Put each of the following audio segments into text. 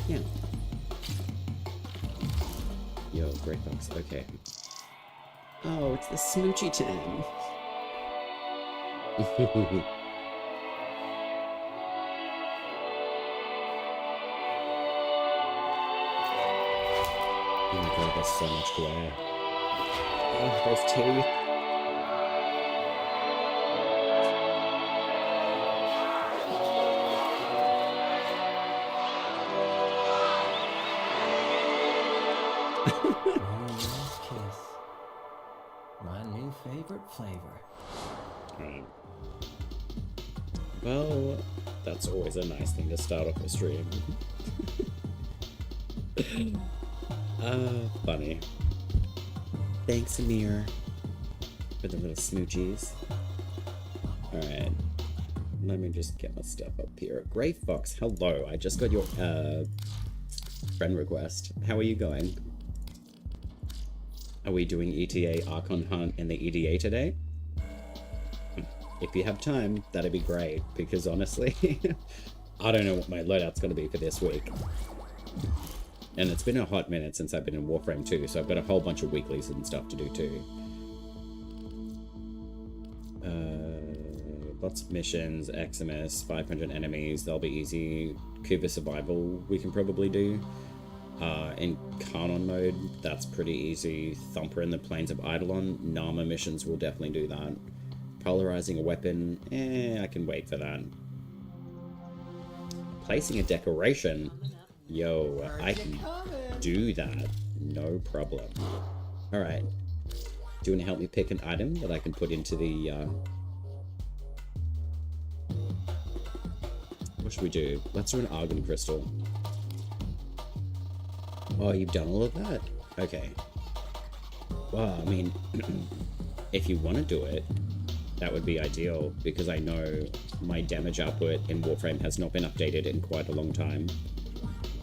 Yeah. Yo, great box. Okay. Oh, it's the smoochy time. Oh my god, there's so much glare. Oh, there's teeth. Kiss. My new favorite flavor. Right. Well, that's always a nice thing to start off a stream. Funny. Thanks, Amir, for the little smoochies. Alright. Let me just get my stuff up here. Grey Fox, hello. I just got your friend request. How are you going? Are we doing ETA Archon Hunt in the EDA today? If you have time, that'd be great, because honestly, I don't know what my loadout's going to be for this week. And it's been a hot minute since I've been in Warframe 2, so I've got a whole bunch of weeklies and stuff to do too. Lots of missions, XMS, 500 enemies, they'll be easy. Cuba Survival we can probably do. In Kanon mode, that's pretty easy. Thumper in the Plains of Eidolon, Nama missions will definitely do that. Polarizing a weapon, I can wait for that. Placing a decoration, yo, I can do that, no problem. Alright, do you want to help me pick an item that I can put into the, what should we do? Let's do an Argon Crystal. Oh, you've done all of that? Okay. Well, I mean, if you want to do it, that would be ideal, because I know my damage output in Warframe has not been updated in quite a long time.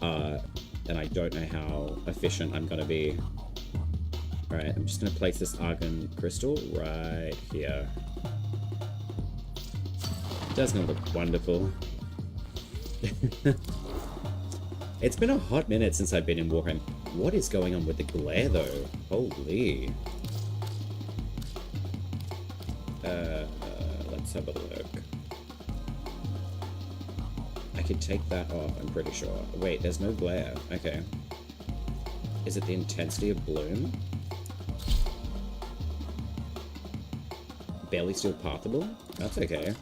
And I don't know how efficient I'm going to be. Alright, I'm just going to place this Argon Crystal right here. It does not look wonderful. It's been a hot minute since I've been in Warframe. What is going on with the glare, though? Holy. Let's have a look. I could take that off, I'm pretty sure. Wait, there's no glare. Okay. Is it the intensity of bloom? Barely steel pathable? That's okay.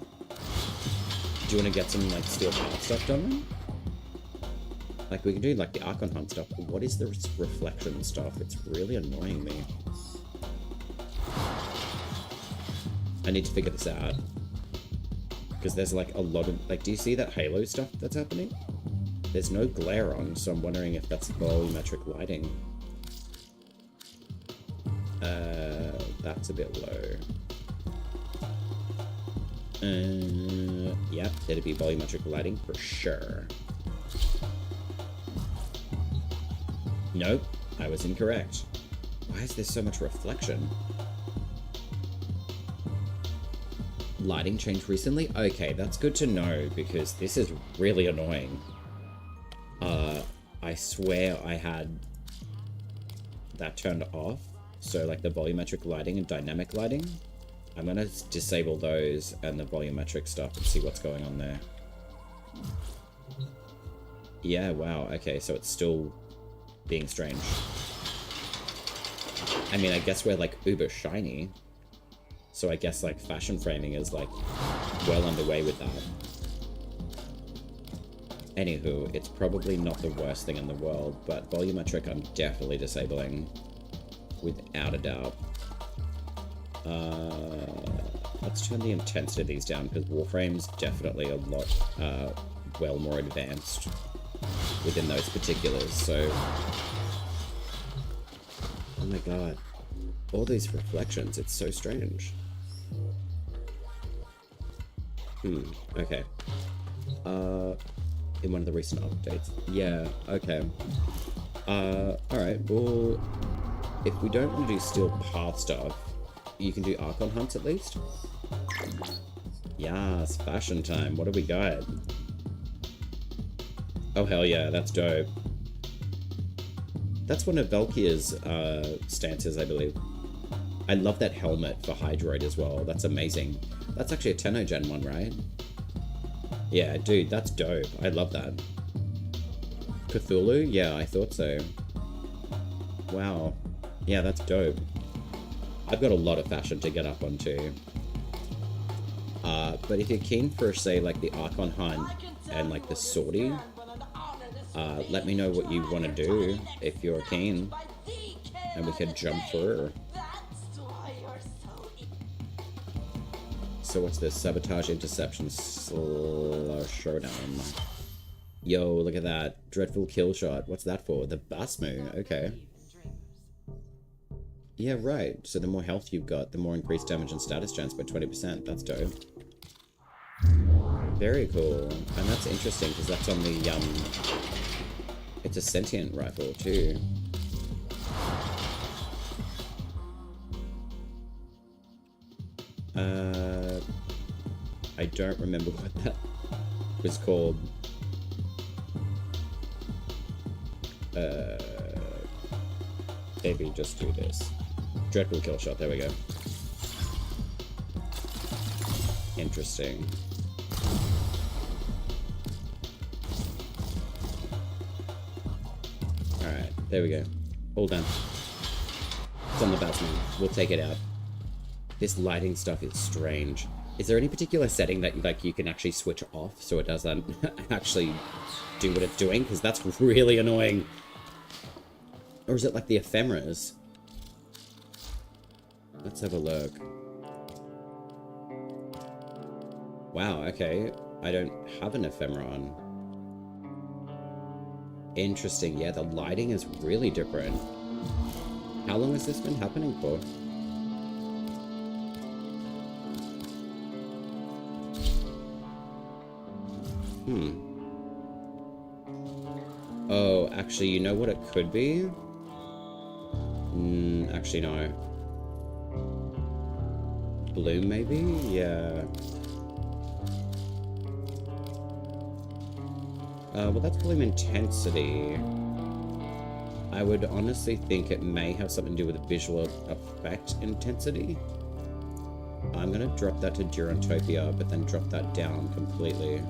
Do you want to get some, like, steel path stuff done? Like, we can do, like, the Archon Hunt stuff, but what is the reflection stuff? It's really annoying me. I need to figure this out. Because there's, like, a lot of... Like, do you see that halo stuff that's happening? There's no glare on, so I'm wondering if that's volumetric lighting. That's a bit low. Yep, that'd be volumetric lighting for sure. Nope, I was incorrect. Why is there so much reflection? Lighting changed recently? Okay, that's good to know, because this is really annoying. I swear I had that turned off. So, like, the volumetric lighting and dynamic lighting. I'm gonna disable those and the volumetric stuff and see what's going on there. Yeah, wow, okay, so it's still being strange. I mean, I guess we're, like, uber shiny. So I guess, like, fashion framing is, like, well underway with that. Anywho, it's probably not the worst thing in the world, but volumetric I'm definitely disabling. Without a doubt. Let's turn the intensity of these down, because Warframe's definitely a lot, well more advanced within those particulars, so... Oh my god. All these reflections, it's so strange. Okay. In one of the recent updates. Yeah, okay. Alright, well... If we don't want to do steel path stuff, you can do Archon hunts at least? Yes, fashion time. What do we got? Oh hell yeah, that's dope. That's one of Valkyria's stances, I believe. I love that helmet for Hydroid as well. That's amazing. That's actually a Tenno-gen one, right? Yeah, dude, that's dope. I love that. Cthulhu? Yeah, I thought so. Wow. Yeah, that's dope. I've got a lot of fashion to get up onto. But if you're keen for, say, like the Archon Hunt and like the Sortie, let me know what you want to do if you're keen. And we can jump through. So what's this? Sabotage, Interception, Showdown. Yo, look at that. Dreadful Kill Shot. What's that for? The Basmu. Okay. Yeah, right. So the more health you've got, the more increased damage and status chance by 20%. That's dope. Very cool. And that's interesting because that's on the, it's a sentient rifle too. I don't remember what that was called. Maybe just do this. Dreadful Kill Shot, there we go. Interesting. Alright, there we go. All done. It's on the batsman. We'll take it out. This lighting stuff is strange. Is there any particular setting that like you can actually switch off so it doesn't actually do what it's doing? Because that's really annoying. Or is it like the ephemeras? Let's have a look. Wow, okay. I don't have an ephemera on. Interesting. Yeah, the lighting is really different. How long has this been happening for? Oh, actually, you know what it could be? Actually, no. Bloom, maybe? Yeah. Well, that's Bloom Intensity. I would honestly think it may have something to do with visual effect intensity. I'm gonna drop that to Durantopia, but then drop that down completely.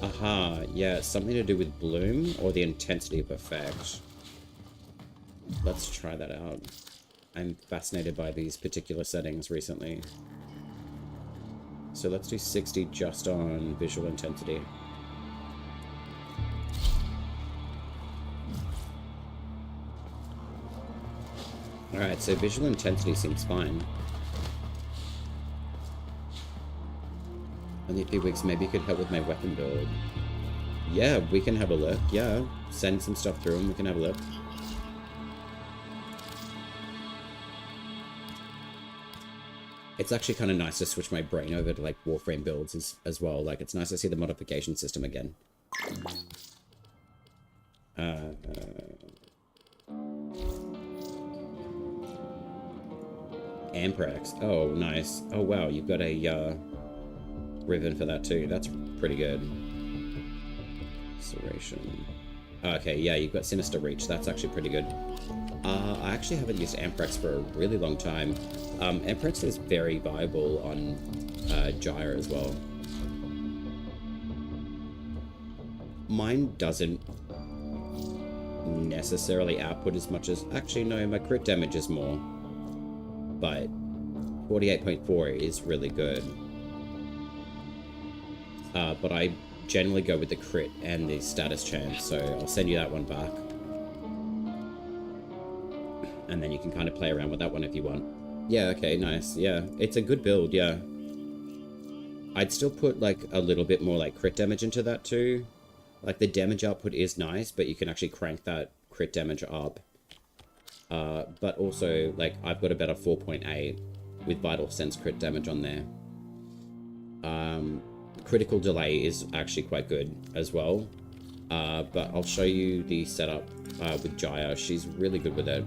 Aha, yeah, something to do with bloom or the intensity of effect. Let's try that out. I'm fascinated by these particular settings recently. So let's do 60 just on visual intensity. Alright, so visual intensity seems fine. Only a few weeks, maybe you could help with my weapon build. Yeah, we can have a look. Yeah, send some stuff through and we can have a look. It's actually kind of nice to switch my brain over to like Warframe builds as well. Like, it's nice to see the modification system again. Amprex. Oh, nice. Oh, wow, you've got a ribbon for that too. That's pretty good. Serration. Okay, yeah, you've got Sinister Reach. That's actually pretty good. I actually haven't used Amprex for a really long time. Amprex is very viable on Gyre as well. Mine doesn't necessarily output as much as... Actually, no, my crit damage is more. But 48.4 is really good. But I generally go with the crit and the status chance, so I'll send you that one back. And then you can kind of play around with that one if you want. Yeah, okay, nice. Yeah, it's a good build, yeah. I'd still put, like, a little bit more, like, crit damage into that, too. Like, the damage output is nice, but you can actually crank that crit damage up. But also, like, I've got a better 4.8 with Vital Sense crit damage on there. Critical delay is actually quite good as well. But I'll show you the setup with Jaya. She's really good with it.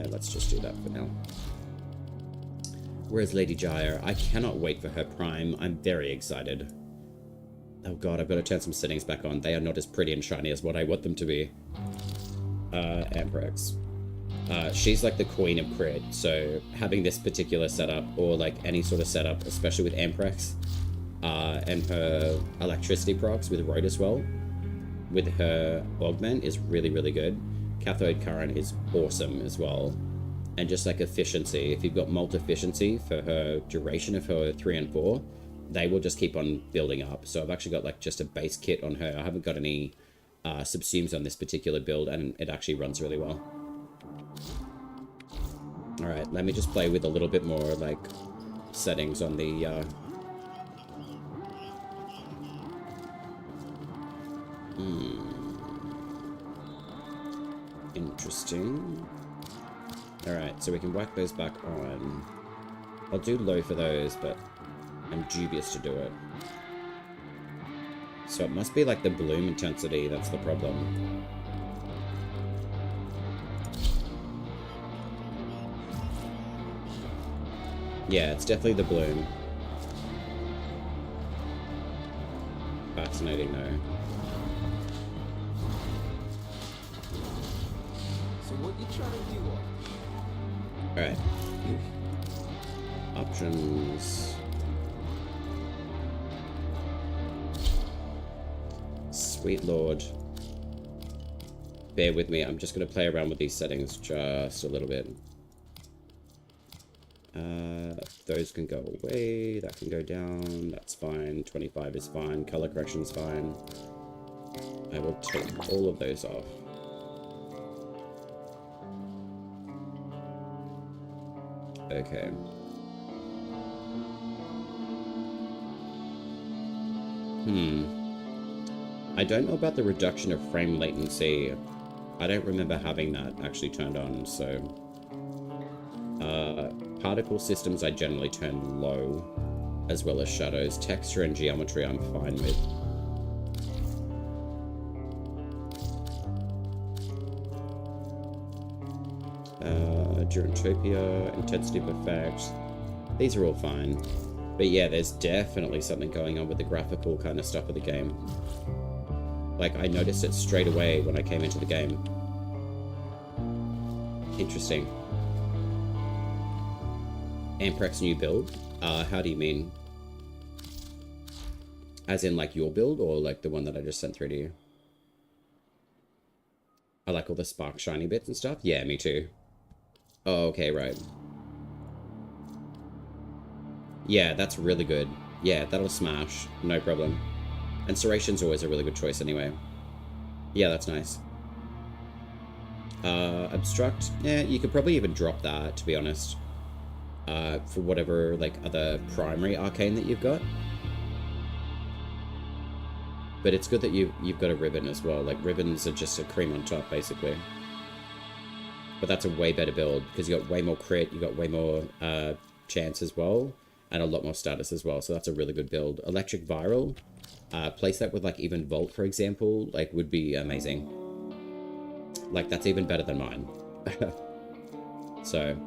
Let's just do that for now. Where's Lady Jaya? I cannot wait for her prime. I'm very excited. Oh god, I've got to turn some settings back on. They are not as pretty and shiny as what I want them to be. Amprex. She's like the queen of crit, so having this particular setup, or like any sort of setup, especially with Amprex, and her electricity procs with Road as well, with her augment is really, really good. Cathode current is awesome as well. And just like efficiency, if you've got efficiency for her duration of her 3 and 4, they will just keep on building up. So I've actually got like just a base kit on her. I haven't got any subsumes on this particular build, and it actually runs really well. Alright, let me just play with a little bit more like settings on the Interesting. Alright, so we can whack those back on. I'll do low for those, but I'm dubious to do it. So it must be like the bloom intensity that's the problem. Yeah, it's definitely the bloom. Fascinating though. So what you trying to do? Alright. Options. Sweet Lord. Bear with me, I'm just going to play around with these settings just a little bit. Those can go away, that can go down, that's fine, 25 is fine, color correction is fine. I will take all of those off. Okay. I don't know about the reduction of frame latency. I don't remember having that actually turned on, so... particle systems I generally turn low, as well as shadows. Texture and geometry I'm fine with. Durantopia, intensity of effect. These are all fine. But yeah, there's definitely something going on with the graphical kind of stuff of the game. Like, I noticed it straight away when I came into the game. Interesting. Amprex new build? How do you mean? As in, like, your build, or, like, the one that I just sent through to you? I like all the spark shiny bits and stuff? Yeah, me too. Oh, okay, right. Yeah, that's really good. Yeah, that'll smash. No problem. And Serration's always a really good choice anyway. Yeah, that's nice. Obstruct? Yeah, you could probably even drop that, to be honest. For whatever, like, other primary arcane that you've got. But it's good that you've got a ribbon as well. Like, ribbons are just a cream on top, basically. But that's a way better build, because you got way more crit, you got way more chance as well, and a lot more status as well, so that's a really good build. Electric Viral, place that with, like, even Volt, for example, like, would be amazing. Like, that's even better than mine. So...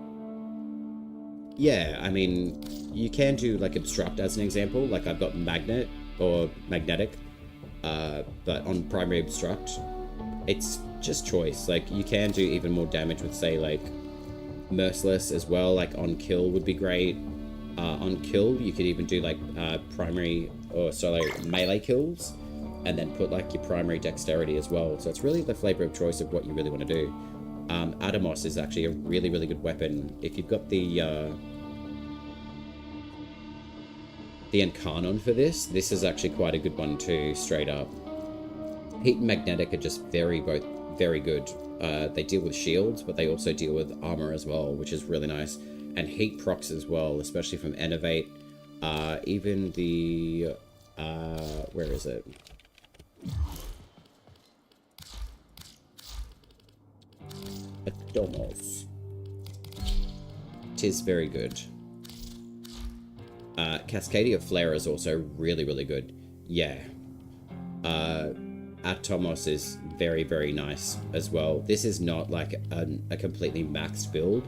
yeah, I mean, you can do, like, Obstruct as an example. Like, I've got Magnet, or Magnetic, but on primary Obstruct, it's just choice. Like, you can do even more damage with, say, like, Merciless as well. Like, on Kill would be great. On Kill, you could even do, like, primary, or, sorry, melee kills, and then put, like, your primary Dexterity as well. So it's really the flavor of choice of what you really want to do. Adamos is actually a really, really good weapon. If you've got the Incarnon for this is actually quite a good one too, straight up. Heat and Magnetic are just both very good. They deal with shields, but they also deal with armor as well, which is really nice. And heat procs as well, especially from Innovate. Even the... where is it? Atomos. Tis very good. Cascadia Flare is also really, really good. Yeah. Atomos is very, very nice as well. This is not like a completely maxed build,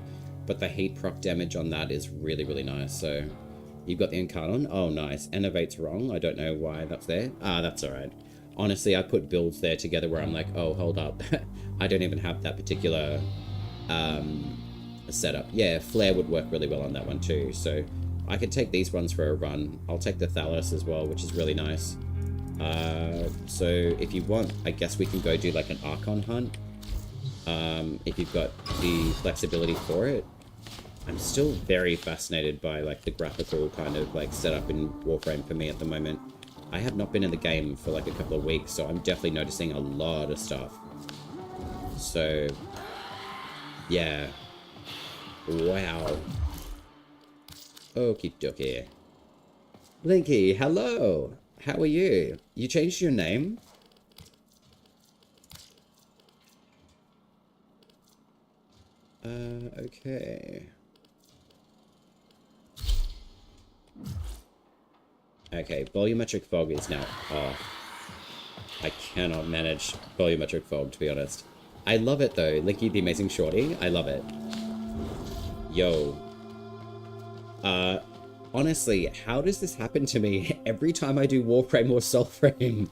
but the heat proc damage on that is really, really nice. So you've got the Incarnon. Oh, nice. Innovate's wrong. I don't know why that's there. Ah, that's all right. Honestly, I put builds there together where I'm like, oh, hold up. I don't even have that particular setup. Yeah, Flare would work really well on that one too. So I could take these ones for a run. I'll take the Thalos as well, which is really nice. So if you want, I guess we can go do like an Archon hunt. If you've got the flexibility for it. I'm still very fascinated by like the graphical kind of like setup in Warframe for me at the moment. I have not been in the game for like a couple of weeks, so I'm definitely noticing a lot of stuff. So, yeah. Wow. Okie dokie. Linky, hello! How are you? You changed your name? Okay. Okay, volumetric fog is now off. I cannot manage volumetric fog, to be honest. I love it though. Linky the Amazing Shorty, I love it. Yo. Honestly, how does this happen to me every time I do Warframe or Soulframe?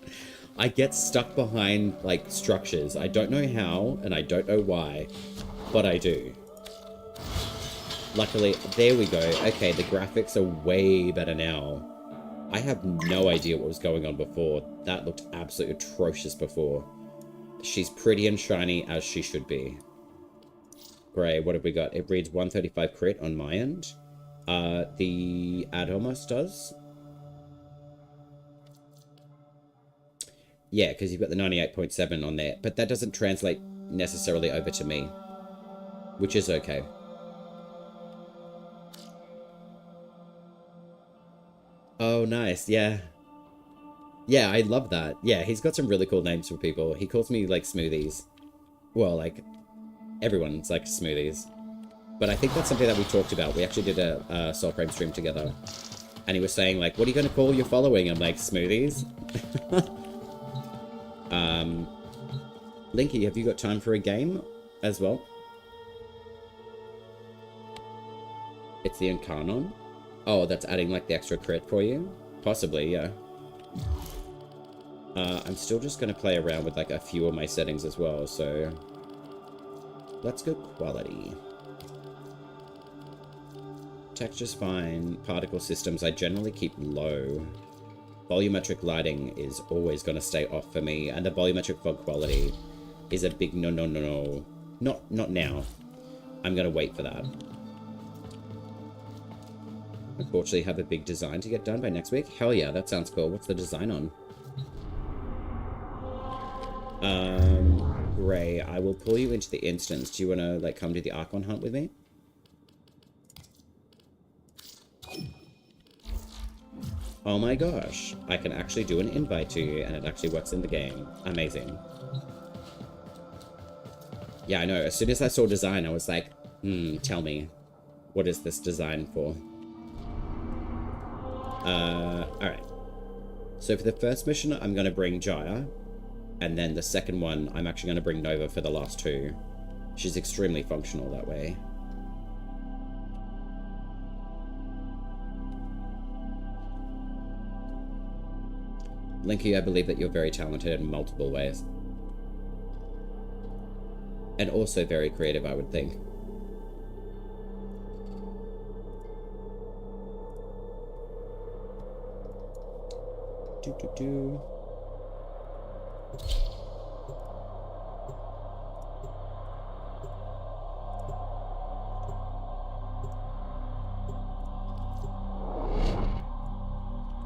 I get stuck behind, like, structures. I don't know how, and I don't know why, but I do. Luckily, there we go. Okay, the graphics are way better now. I have no idea what was going on before. That looked absolutely atrocious before. She's pretty and shiny as she should be. Great, what have we got? It reads 135 crit on my end. The ad almost does. Yeah, because you've got the 98.7 on there. But that doesn't translate necessarily over to me. Which is okay. Oh, nice. Yeah. Yeah, I love that. Yeah, he's got some really cool names for people. He calls me, like, Smoothies. Well, like, everyone's, like, Smoothies. But I think that's something that we talked about. We actually did a Soulframe stream together. And he was saying, like, what are you going to call your following? I'm like, Smoothies? Linky, have you got time for a game as well? It's the Incarnon? Oh, that's adding, like, the extra crit for you? Possibly, yeah. I'm still just going to play around with, like, a few of my settings as well, so... Let's go quality. Texture's fine. Particle systems I generally keep low. Volumetric lighting is always going to stay off for me, and the volumetric fog quality is a big no. Not now. I'm going to wait for that. Unfortunately, have a big design to get done by next week. Hell yeah, that sounds cool. What's the design on? Gray, I will pull you into the instance. Do you want to, like, come to the Archon hunt with me? Oh my gosh, I can actually do an invite to you, and it actually works in the game. Amazing. Yeah, I know. As soon as I saw design, I was like, tell me. What is this design for? Alright. So for the first mission, I'm going to bring Jaya. And then the second one, I'm actually going to bring Nova for the last two. She's extremely functional that way. Linky, I believe that you're very talented in multiple ways. And also very creative, I would think. Do.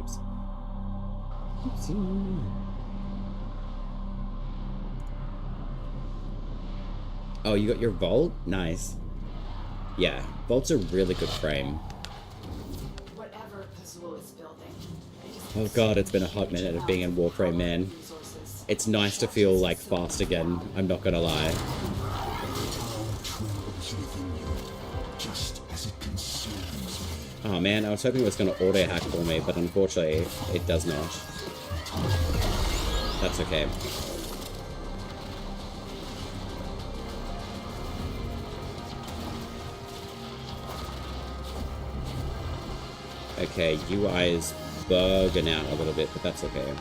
Oops. Oopsie. Oh, you got your Vault? Nice. Yeah, Vault's a really good frame. Whatever Pazul is building. Oh god, it's been a hot minute of being in Warframe, man. It's nice to feel, like, fast again, I'm not gonna lie. Oh man, I was hoping it was gonna auto-hack for me, but unfortunately, it does not. That's okay. Okay, UI is bugging out a little bit, but that's okay.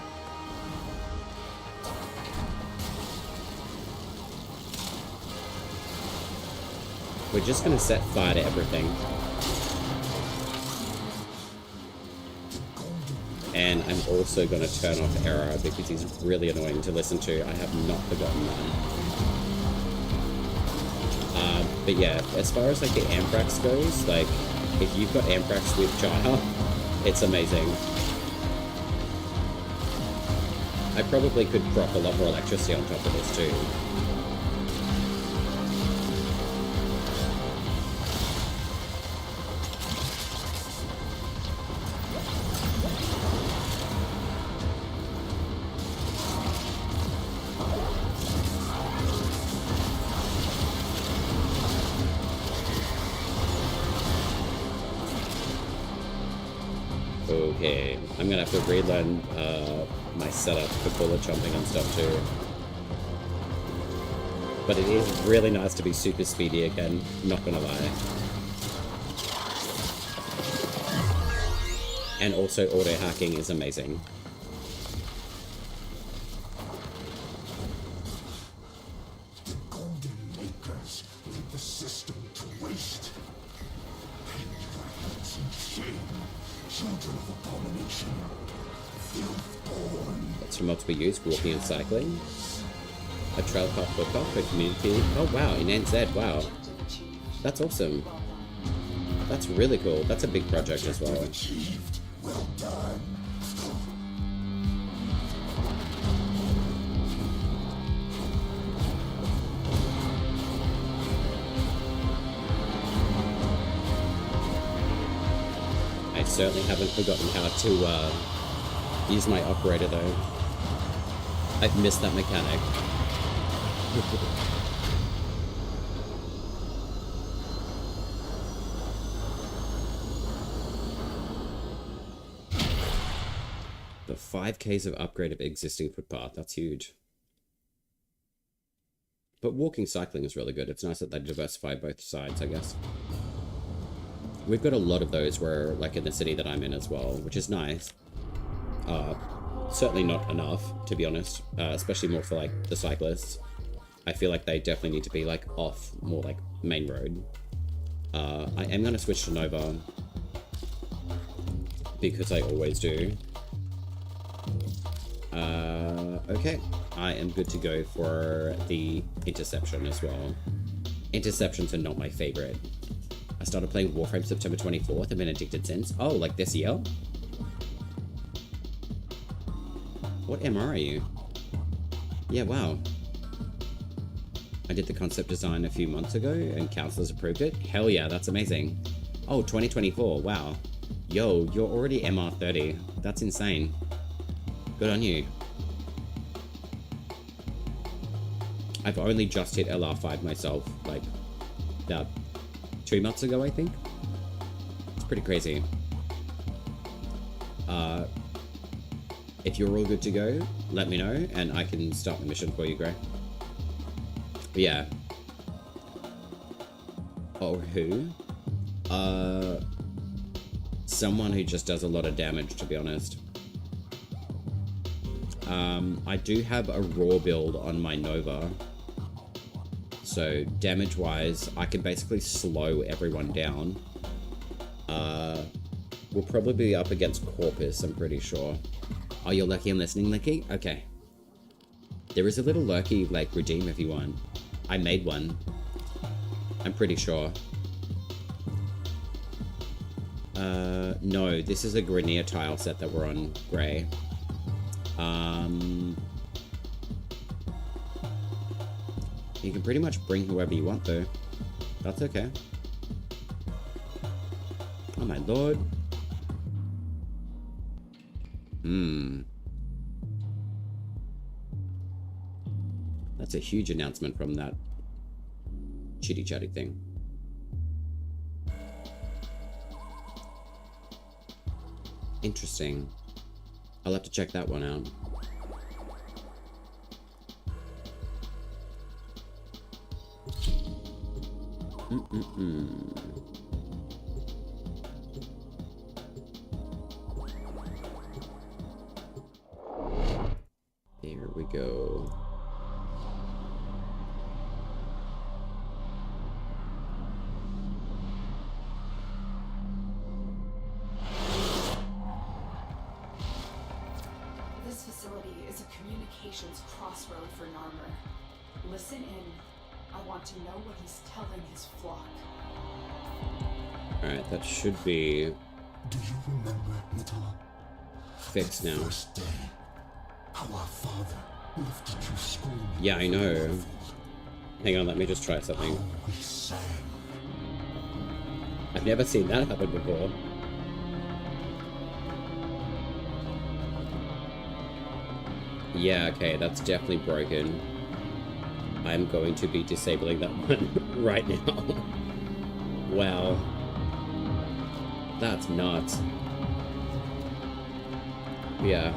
We're just gonna set fire to everything. And I'm also gonna turn off error because he's really annoying to listen to. I have not forgotten that. But yeah, as far as like the Anthrax goes, like if you've got Anthrax with Gyre, it's amazing. I probably could drop a lot more electricity on top of this too. Okay, I'm gonna have to relearn my setup for bullet jumping and stuff too. But it is really nice to be super speedy again, not gonna lie. And also auto hacking is amazing. The golden makers lead the system to waste. Ignorance and shame. Children of abomination, filth-born. That's from multiple use, walking and cycling. A trail path footpath for community. Oh wow, in NZ, wow. That's awesome. That's really cool. That's a big project as well. Achieved. Well done. I certainly haven't forgotten how to use my operator though. I've missed that mechanic. The 5Ks of upgrade of existing footpath, that's huge. But walking cycling is really good. It's nice that they diversify both sides, I guess. We've got a lot of those where, like in the city that I'm in as well, which is nice. Certainly not enough, to be honest, especially more for like the cyclists. I feel like they definitely need to be like off more like main road. I am going to switch to Nova because I always do. Okay, I am good to go for the Interception as well. Interceptions are not my favorite. I started playing Warframe September 24th. I've been addicted since. Oh, like this year? What MR are you? Yeah, wow. I did the concept design a few months ago and councillors approved it. Hell yeah, that's amazing. Oh, 2024, wow. Yo, you're already MR 30. That's insane. Good on you. I've only just hit LR5 myself, like, about 2 months ago, I think. It's pretty crazy. If you're all good to go, let me know, and I can start the mission for you, Gray. But yeah. Or who? Someone who just does a lot of damage, to be honest. I do have a raw build on my Nova. So damage-wise, I can basically slow everyone down. We'll probably be up against Corpus, I'm pretty sure. Oh, you're lucky I'm listening, Licky? Okay. There is a little lurky, like, redeem if you want. I made one. I'm pretty sure. No, this is a Grenier tile set that we're on, Grey. You can pretty much bring whoever you want, though. That's okay. Oh my lord. That's a huge announcement from that chitty chatty thing. Interesting. I'll have to check that one out. go. This facility is a communications crossroad for Armour. Listen in. I want to know what he's telling his flock. Alright, that should be Do you remember, Midrath? fixed now. First day, how our father lifted you screaming. Yeah, I know. Hang on, let me just try something. How we sang. I've never seen that happen before. Yeah, okay, that's definitely broken. I'm going to be disabling that one right now. Wow. That's nuts. Yeah.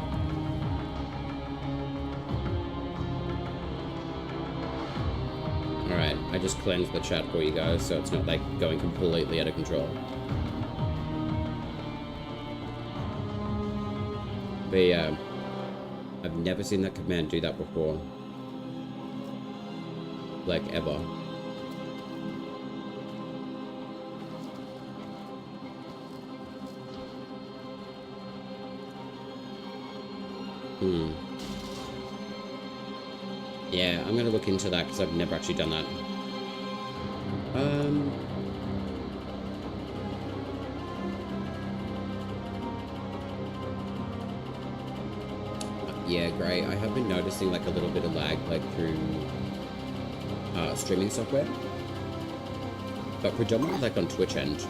Alright, I just cleansed the chat for you guys, so it's not like going completely out of control. But yeah, I've never seen that command do that before. Like, ever. Yeah, I'm gonna look into that because I've never actually done that. Yeah, great. I have been noticing like a little bit of lag like through streaming software, but predominantly like on Twitch end. So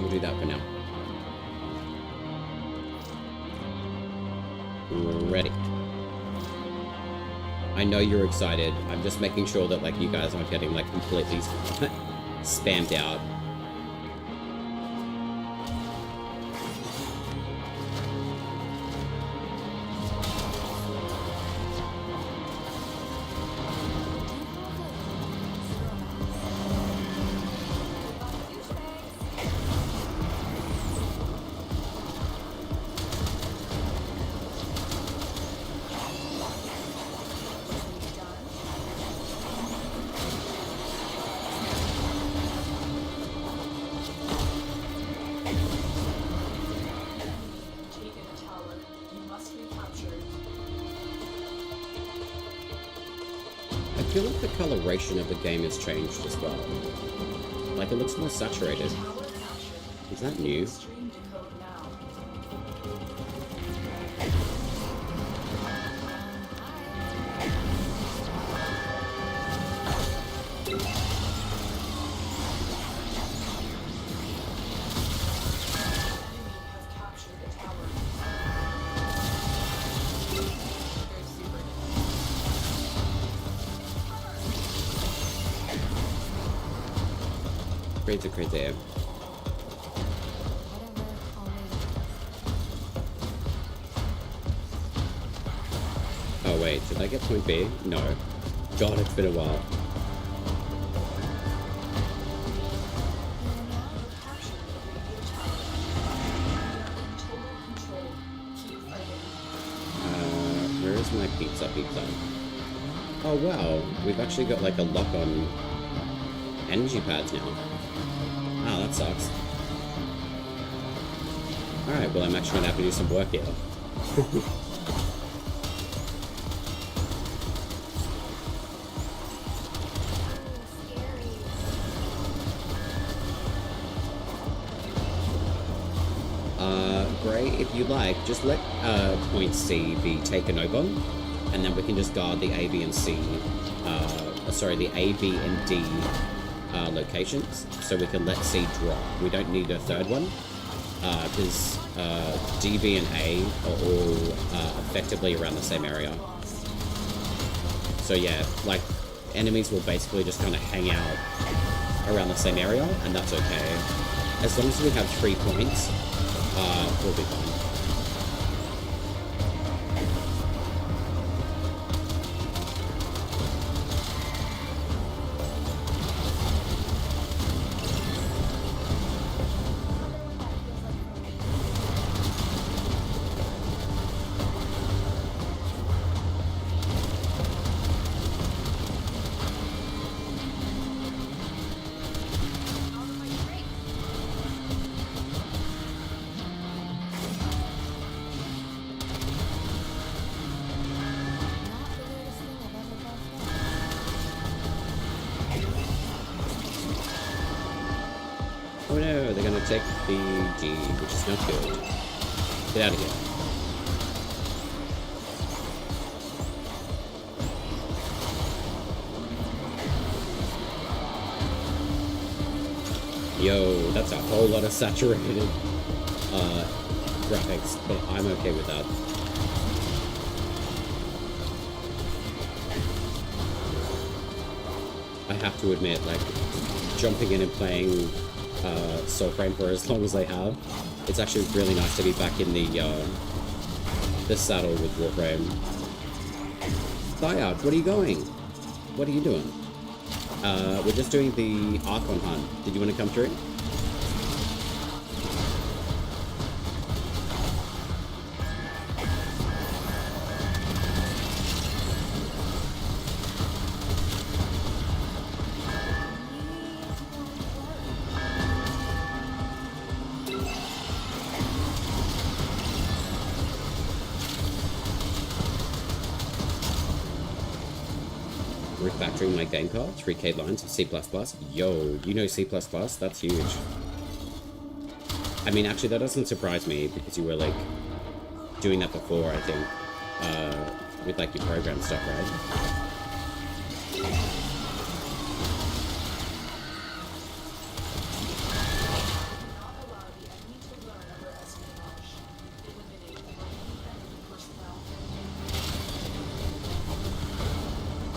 we'll do that for now. Ready. I know you're excited. I'm just making sure that like you guys aren't getting like completely spammed out. I feel like the coloration of the game has changed as well. Like it looks more saturated. Is that new? Crazy. Oh wait, did I get point B? No. God, it's been a while. Where is my pizza? Oh wow, we've actually got like a lock on energy pads now. Oh, that sucks. Alright, well I'm actually gonna have to do some work here. Gray, if you like, just let point C be taken over, and then we can just guard the A, B, and C, the A, B, and D locations, so we can let C drop. We don't need a third one, because D, B, and A are all effectively around the same area. So yeah, like, enemies will basically just kind of hang out around the same area, and that's okay. As long as we have 3 points, we'll be fine. Oh no, they're gonna take the G, which is not good. Get out of here. Yo, that's a whole lot of saturated graphics, but I'm okay with that. I have to admit, like, jumping in and playing Soulframe for as long as I have, it's actually really nice to be back in the saddle with Warframe. Thiard, what are you going? What are you doing? We're just doing the Archon hunt. Did you want to come through? Refactoring my game card, 3K lines of C++. Yo, you know C++? That's huge. I mean, actually, that doesn't surprise me because you were, like, doing that before, I think, with, like, your program stuff, right?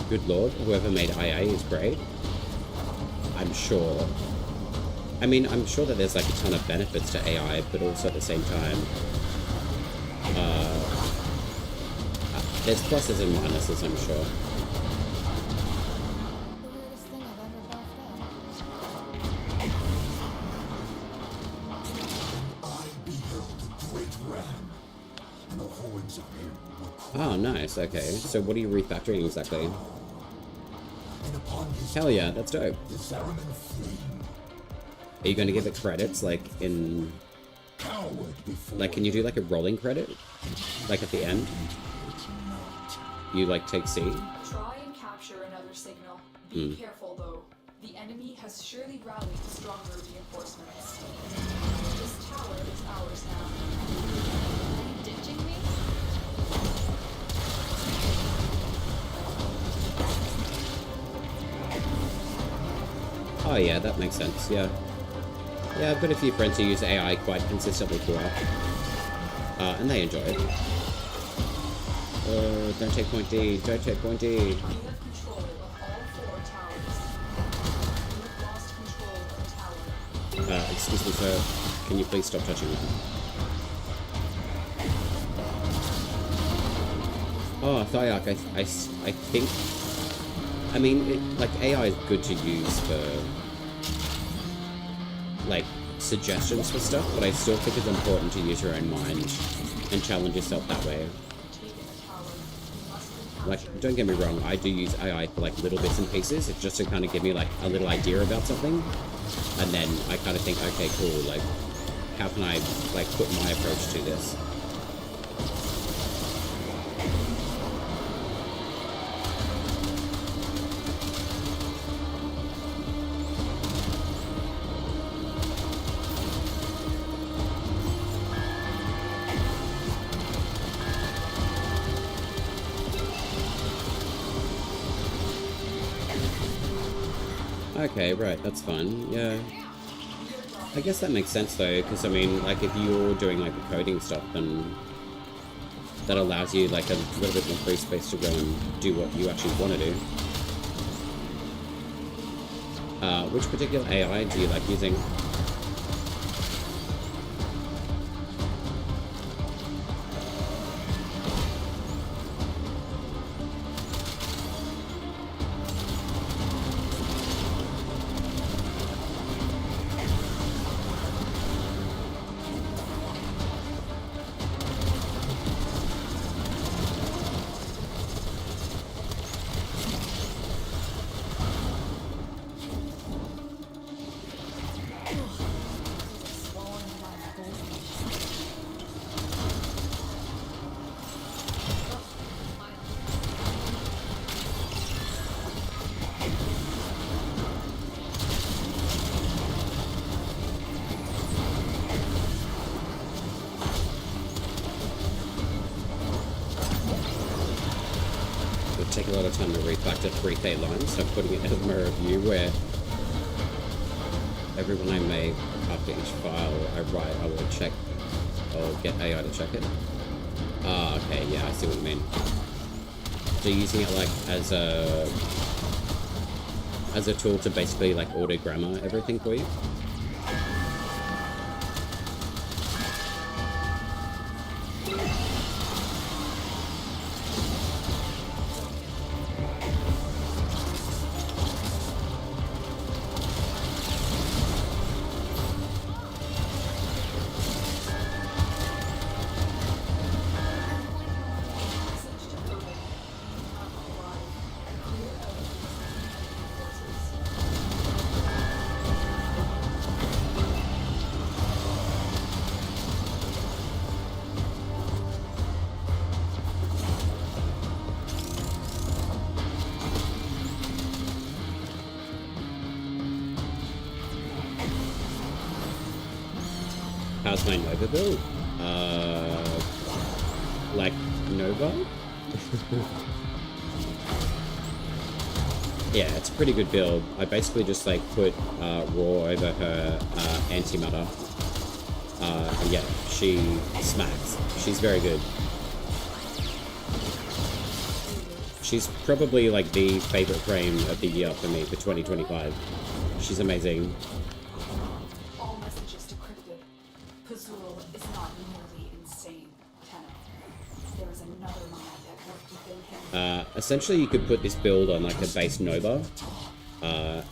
Good lord, whoever made IA is great. I'm sure. I mean, I'm sure that there's like a ton of benefits to AI, but also at the same time, there's pluses and minuses, I'm sure. Oh, nice. Okay. So what are you refactoring exactly? Hell yeah, that's dope. Are you going to give it credits, like, in... Like, can you do, like, a rolling credit? Like, at the end? You, like, take C? Try and capture another signal. Be careful, though. The enemy has surely rallied stronger reinforcements. This tower is ours now. Are you ditching me? Oh yeah, that makes sense, yeah. Yeah, I've got a few friends who use AI quite consistently throughout. And they enjoy it. Don't take point D, don't take point D. We have control of all 4 towers. We have lost control of a tower. Excuse me, sir. Can you please stop touching me? Oh, Thyak, I think... I mean, like, AI is good to use for, like, suggestions for stuff, but I still think it's important to use your own mind and challenge yourself that way. Like, don't get me wrong, I do use AI for, like, little bits and pieces. It's just to kind of give me, like, a little idea about something. And then I kind of think, okay, cool, like, how can I, like, put my approach to this? Okay, right, that's fun, yeah. I guess that makes sense though, because I mean, like, if you're doing, like, the coding stuff, then that allows you, like, a little bit more free space to go and do what you actually want to do. Which particular AI do you like using? take a lot of time to refactor 3K lines, so I'm putting it as my review where every one I make after each file I write, I will check, I'll get AI to check it. Ah, okay, yeah, I see what you mean. So using it like as a tool to basically like auto grammar everything for you. How's my Nova build? Like Nova? Yeah, it's a pretty good build. I basically just like put Raw over her antimatter. And yeah, she smacks. She's very good. She's probably like the favorite frame of the year for me for 2025. She's amazing. All messages decrypted. Pazul is not nearly insane, Tenno. There is another mind at work within him. Essentially, you could put this build on like a base Nova,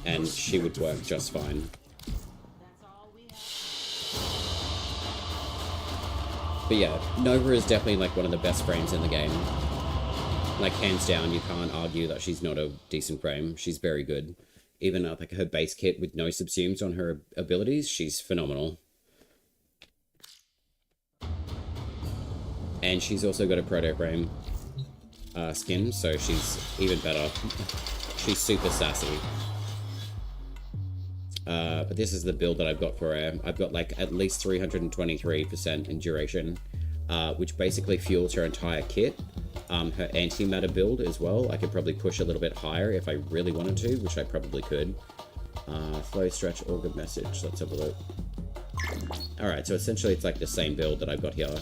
and she would work just fine. But yeah, Nova is definitely like one of the best frames in the game. Like hands down, you can't argue that she's not a decent frame. She's very good. Even like her base kit with no subsumes on her abilities, she's phenomenal. And she's also got a proto frame skin, so she's even better. She's super sassy. But this is the build that I've got for her. I've got like at least 323% in duration, which basically fuels her entire kit. Her antimatter build as well. I could probably push a little bit higher if I really wanted to, which I probably could. Flow, stretch, augur, message. Let's have a look. Alright, so essentially it's like the same build that I've got here.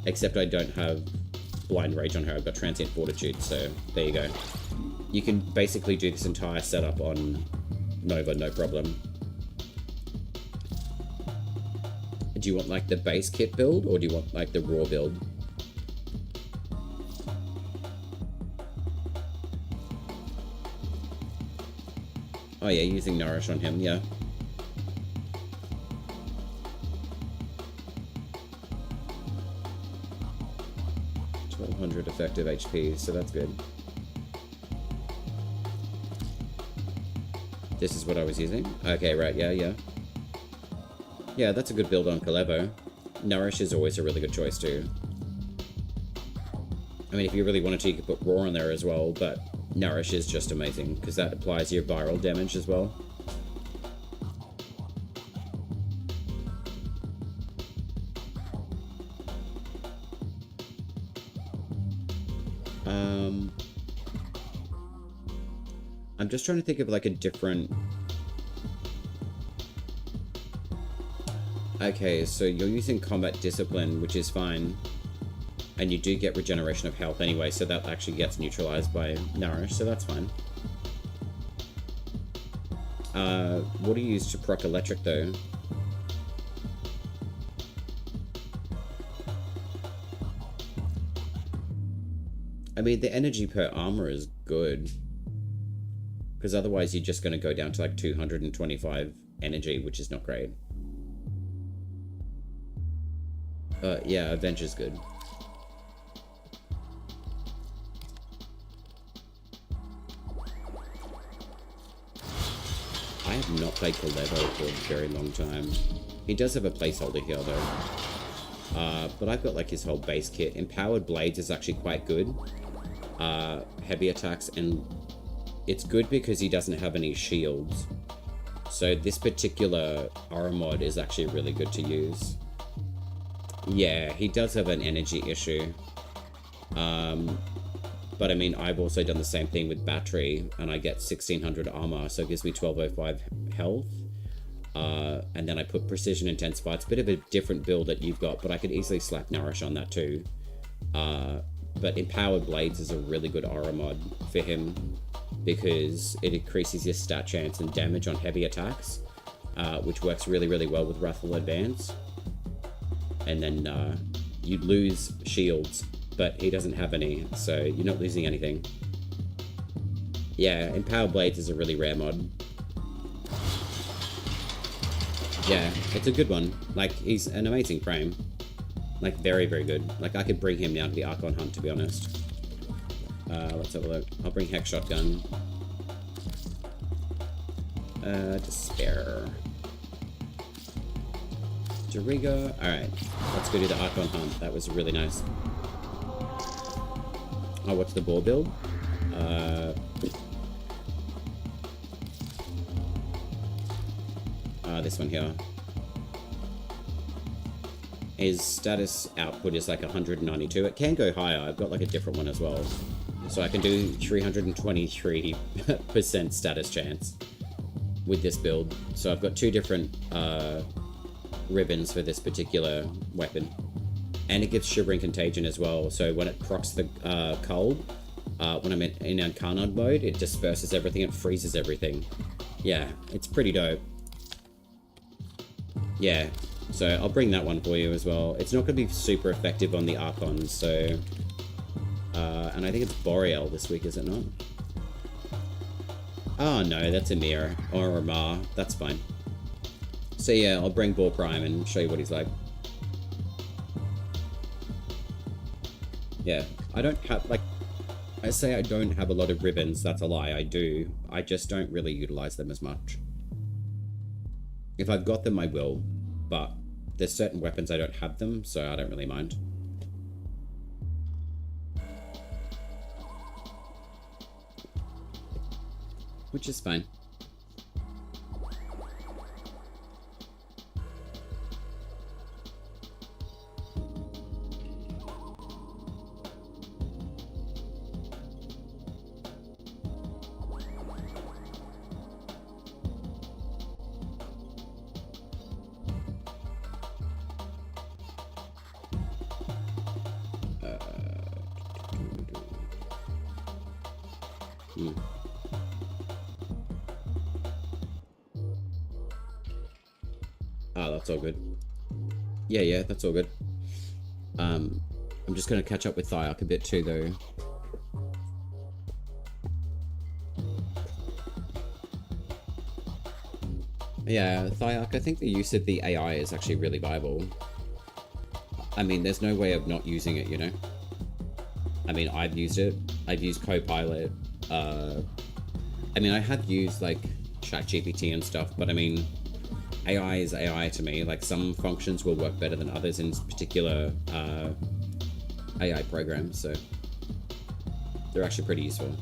Except I don't have blind rage on her. I've got transient fortitude, so there you go. You can basically do this entire setup on Nova, no problem. Do you want like the base kit build, or do you want like the raw build? Oh yeah, using Nourish on him, yeah. Effective HP, so that's good. This is what I was using? Okay, right, yeah. Yeah, that's a good build on Kalevo. Nourish is always a really good choice too. I mean, if you really wanted to, you could put Raw on there as well, but Nourish is just amazing, because that applies your viral damage as well. I'm just trying to think of like a different... Okay, so you're using combat discipline, which is fine. And you do get regeneration of health anyway, so that actually gets neutralized by Nourish, so that's fine. What do you use to proc electric though? I mean, the energy per armor is good. Because otherwise you're just going to go down to like 225 energy, which is not great. Yeah, Avenge is good. I have not played Kalevo for a very long time. He does have a placeholder here though. But I've got like his whole base kit. Empowered Blades is actually quite good. Heavy attacks, and it's good because he doesn't have any shields. So this particular aura mod is actually really good to use. Yeah, he does have an energy issue. But I mean, I've also done the same thing with battery, and I get 1600 armor, so it gives me 1205 health. And then I put precision intensify. It's a bit of a different build that you've got, but I could easily slap nourish on that too. But empowered blades is a really good aura mod for him because it increases your stat chance and damage on heavy attacks, which works really, really well with Wrathful Advance. And then you lose shields, but he doesn't have any, so you're not losing anything. Yeah, empowered blades is a really rare mod. Yeah, it's a good one. Like, he's an amazing frame. Like, very, very good. Like, I could bring him down to the Archon Hunt, to be honest. Let's have a look. I'll bring Hex Shotgun. Despair. Jariga. Alright, let's go do the Archon Hunt. That was really nice. Oh, what's the boar build? This one here. His status output is like 192. It can go higher. I've got like a different one as well. So I can do 323% status chance with this build. So I've got two different ribbons for this particular weapon. And it gives Shivering Contagion as well. So when it procs the cold, when I'm in Incarnate mode, it disperses everything. It freezes everything. Yeah, it's pretty dope. Yeah, so I'll bring that one for you as well. It's not going to be super effective on the Archons, so... and I think it's Boreal this week, is it not? Oh no, that's a mirror. Or a Mar. That's fine. So yeah, I'll bring Boar Prime and show you what he's like. Yeah, I don't have, like... I say I don't have a lot of ribbons, that's a lie, I do. I just don't really utilize them as much. If I've got them, I will, but there's certain weapons I don't have them, so I don't really mind. Which is fine. That's all good. Yeah, that's all good. I'm just gonna catch up with Thyarch a bit too, though. Yeah, Thyarch, I think the use of the AI is actually really viable. I mean, there's no way of not using it, you know? I mean, I've used it. I've used Copilot. I mean, I have used, like, ChatGPT and stuff, but I mean... AI is AI to me. Like, some functions will work better than others in particular AI programs, so they're actually pretty useful.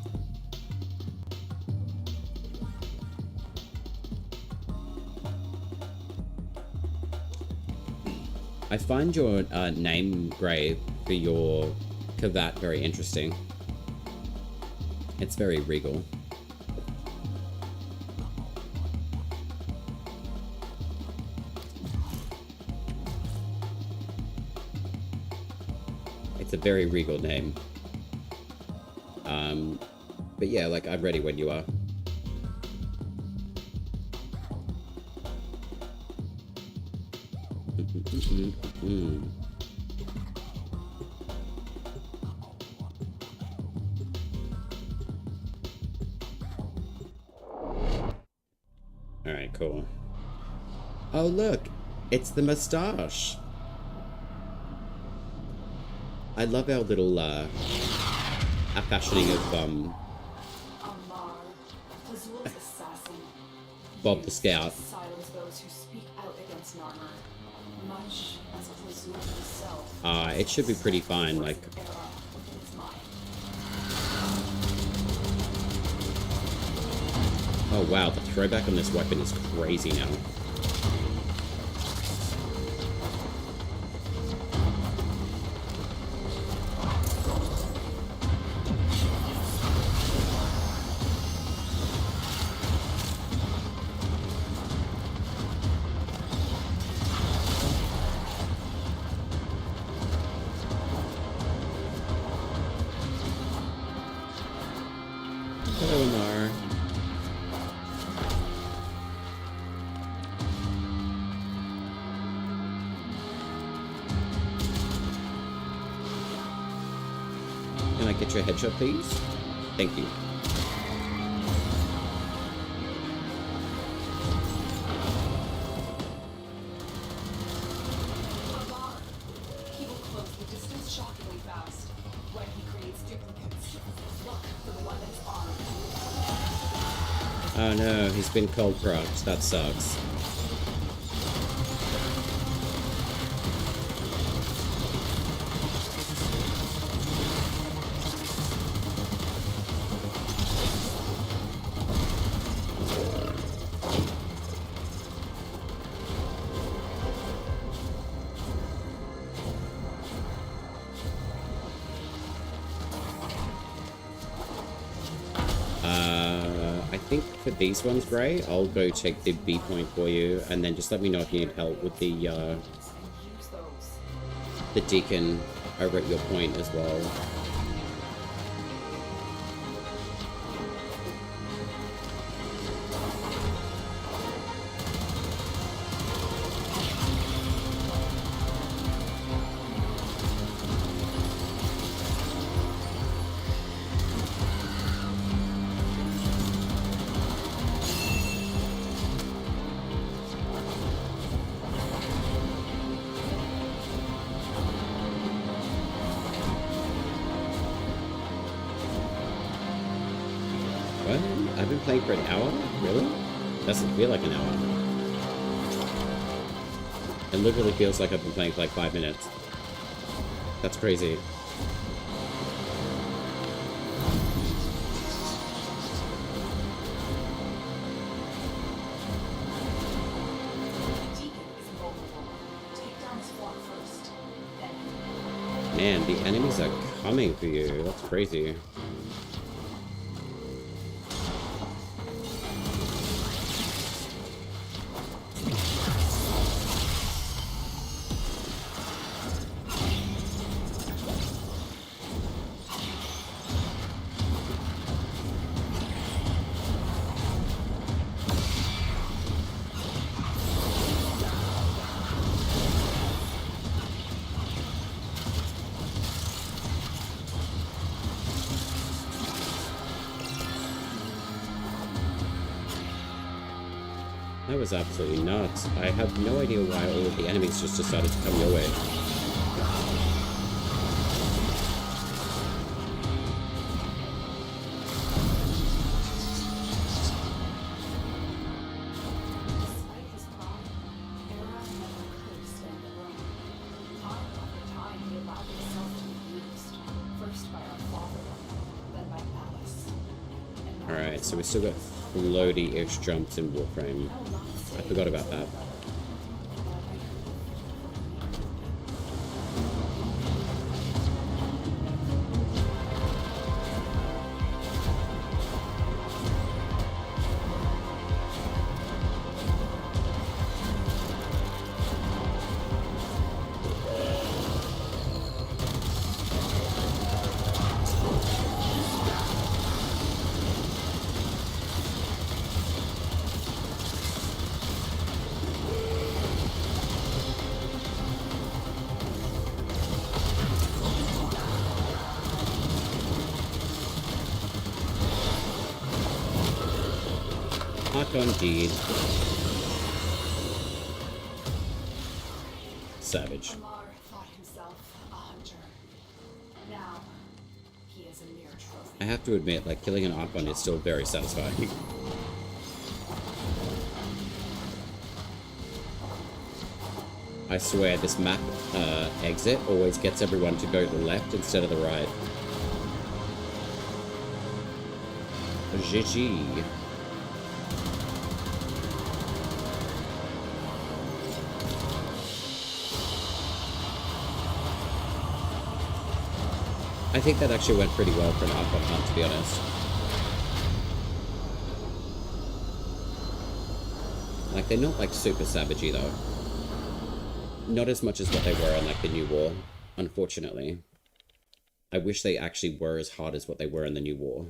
I find your name grave for your Kavat very interesting. It's very regal. A very regal name. But yeah, like, I'm ready when you are. Alright, cool. Oh look, it's the moustache. I love our little, our fashioning of, Ammar, Fazul's assassin. Bob the Scout. Silence those who speak out against Narmer, much as Fazul himself. It should be pretty fine, like... Oh wow, the throwback on this weapon is crazy now. get your headshot, please? Thank you. Armour. He will close the distance shockingly fast. When he creates duplicates, look for the one that's armed. Oh no, he's been cold cropped. That sucks. I think for these ones, Gray, I'll go take the B point for you, and then just let me know if you need help with And use those. deacon over at your point as well. What? I've been playing for an hour? Really? Doesn't feel like an hour. It literally feels like I've been playing for like 5 minutes. That's crazy. Deacon is invulnerable. Take down his flock first. Then Man, the enemies are coming for you. That's crazy. That was absolutely nuts. I have no idea why all of the enemies just decided to come your way. despite his pride, Era never could stand alone. Time after time he allowed himself to be used. First by our father, then by Alice. And now Alright, so we still got floaty-ish jumps in Warframe. I forgot about that. Hot indeed. Savage. Armour thought himself a hunter. Now, he is a mere trophy. I have to admit, like, killing an Archon is still very satisfying. I swear, this map exit always gets everyone to go to the left instead of the right. GG. I think that actually went pretty well for an Archon hunt, to be honest. Like, they're not, like, super savagey, though. Not as much as what they were on, like, the New War, unfortunately. I wish they actually were as hard as what they were in the New War.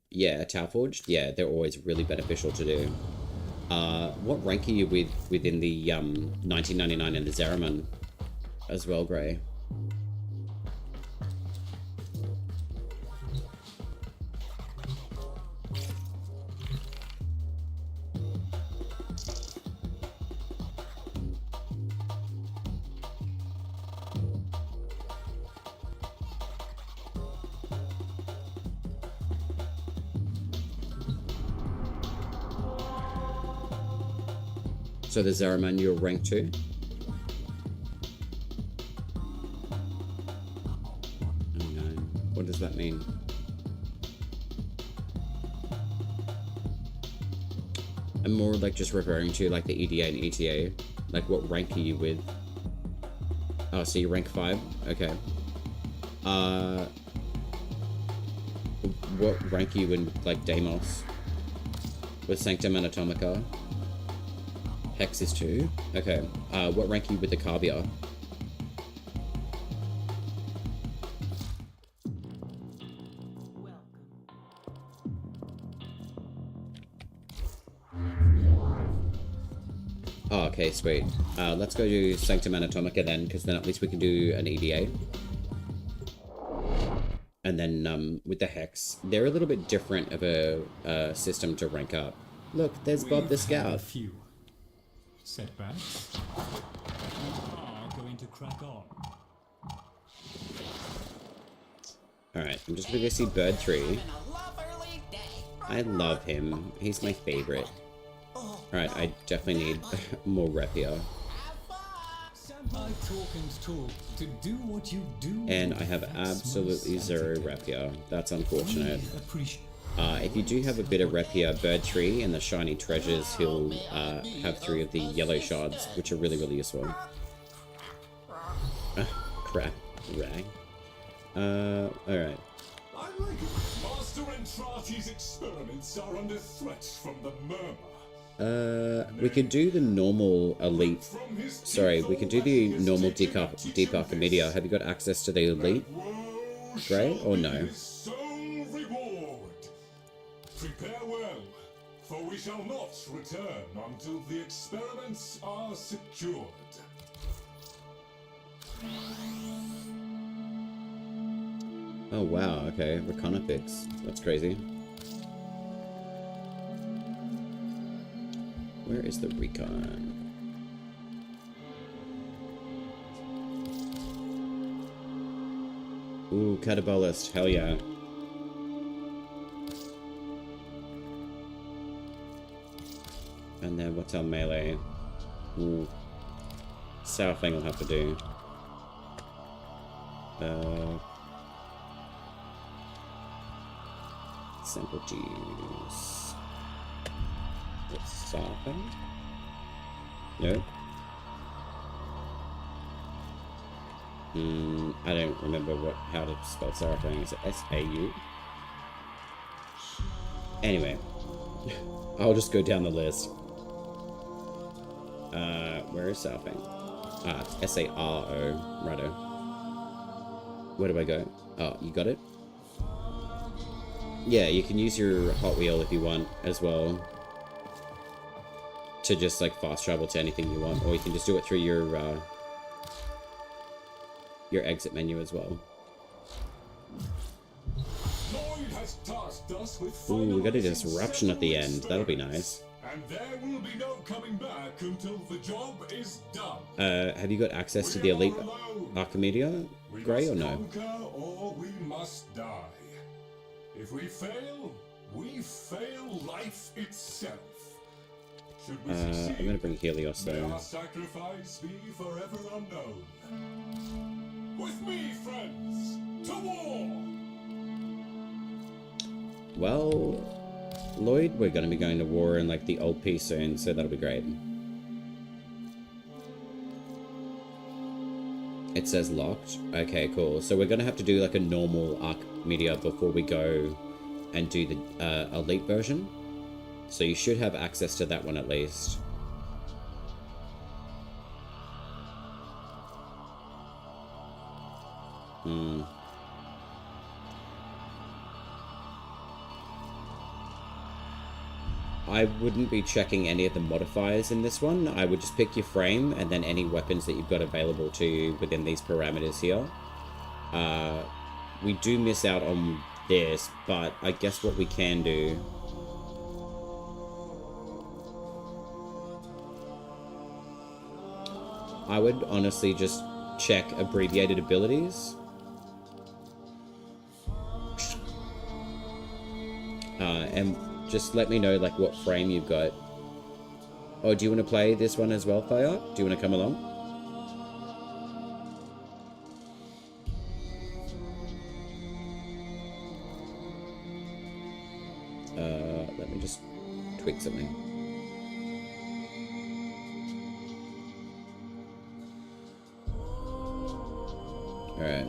Yeah, Towforged, yeah, they're always really beneficial to do. What rank are you within the 1999 and the Zeraman as well, Grey? So the Zaraman, you're rank 2? Oh no. What does that mean? I'm more like just referring to like the EDA and ETA. Like what rank are you with? Oh, so you're rank 5? Okay. What rank are you in like Deimos? With Sanctum Anatomica? Hex is 2? Okay. What rank are you with the Carbia? Oh, okay, sweet. Let's go to Sanctum Anatomica then, because then at least we can do an EDA. And then with the Hex, they're a little bit different of a system to rank up. Look, there's Bob the Scout. A few setbacks. We are going to crack on. Alright, I'm just gonna go see Bird 3. I love him. He's my favorite. Alright, I definitely need more rep here. I talk and talk to do what you do. And I have absolutely 0 rep here. That's unfortunate. If you do have a bit of rep here, Bird 3 and the shiny treasures, he'll have 3 of the yellow shards, which are really, really useful. Crap. Rag. Alright. I like it. Master Entrati's experiments are under threat from the Murmur. We could do the normal elite. Sorry, we could do the normal Deep Archimedia. Have you got access to the elite? Grey or no? Prepare well, for we shall not return until the experiments are secured. Oh wow, okay, Reconifix. That's crazy. Where is the recon? Ooh, Catabolist, hell yeah. And then what's our melee? Ooh. Soulframe will have to do. Sample juice. Soulframe? No. I don't remember how to spell Soulframe. Is it S-A-U? Anyway. I'll just go down the list. Where is Soulframe? Ah, it's S-A-R-O. Righto. Where do I go? Oh, you got it? Yeah, you can use your Hot Wheel if you want as well. To just like fast travel to anything you want. Or you can just do it through your exit menu as well. Ooh, we got a disruption at the end. That'll be nice. And there will be no coming back until the job is done. Have you got access to the elite Archimedia, Grey, or no? Or we must die. If we fail life itself. Should we succeed, I'm gonna bring Helios may though. our sacrifice be forever unknown. With me, friends, to war! Well, Lloyd, we're gonna be going to war in like the old piece soon, so that'll be great. It says locked. Okay, cool. So we're gonna have to do like a normal Archimedia before we go and do the elite version. So you should have access to that one at least. I wouldn't be checking any of the modifiers in this one. I would just pick your frame and then any weapons that you've got available to you within these parameters here. We do miss out on this, but I guess what we can do... I would honestly just check abbreviated abilities. And just let me know like what frame you've got. Oh, do you want to play this one as well, Fire? Do you want to come along? Let me just tweak something. Alright.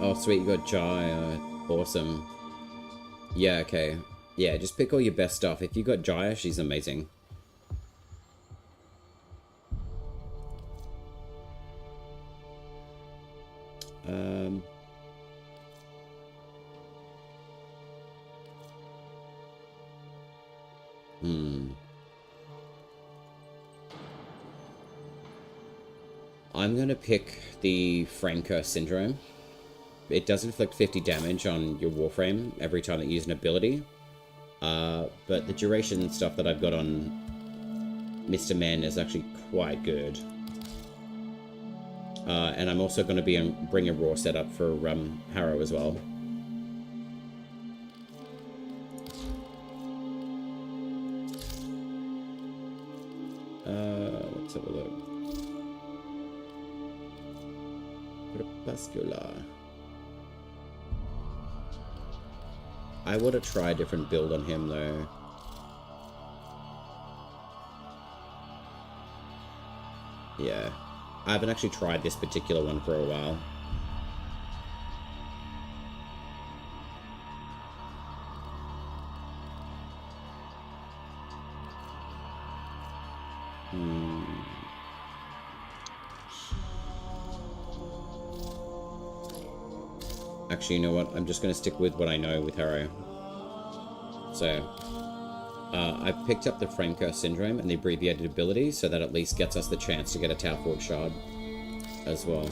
Oh, sweet, you got Jaya. Awesome. Yeah, okay. Yeah, just pick all your best stuff. If you got Jaya, she's amazing. I'm gonna pick the Frame Curse Syndrome. It does inflict 50 damage on your Warframe every time that you use an ability. But the duration stuff that I've got on Mr. Men is actually quite good. And I'm also going to be bring a raw setup for Harrow as well. Let's have a look. Crepuscular. I want to try a different build on him though. Yeah. I haven't actually tried this particular one for a while. Actually, you know what? I'm just going to stick with what I know with Harrow. So, I've picked up the Frame Curse Syndrome and the abbreviated ability, so that at least gets us the chance to get a Tower Forge Shard as well.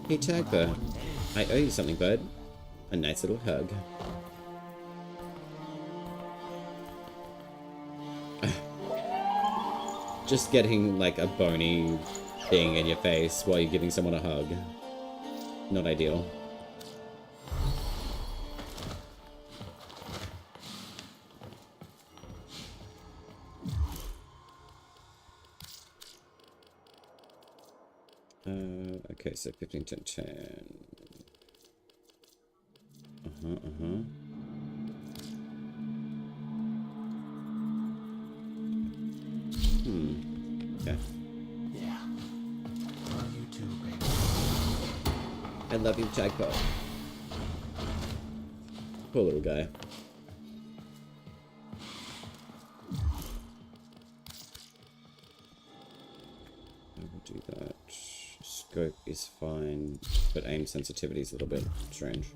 Hey Tagber, I owe you something, bud. A nice little hug. Just getting like a bony thing in your face while you're giving someone a hug. Not ideal. Okay, so 15, 10, 10. Okay. Yeah. Love you too, baby. I love you, Tycho. Poor little guy. I will do that. Scope is fine, but aim sensitivity is a little bit strange.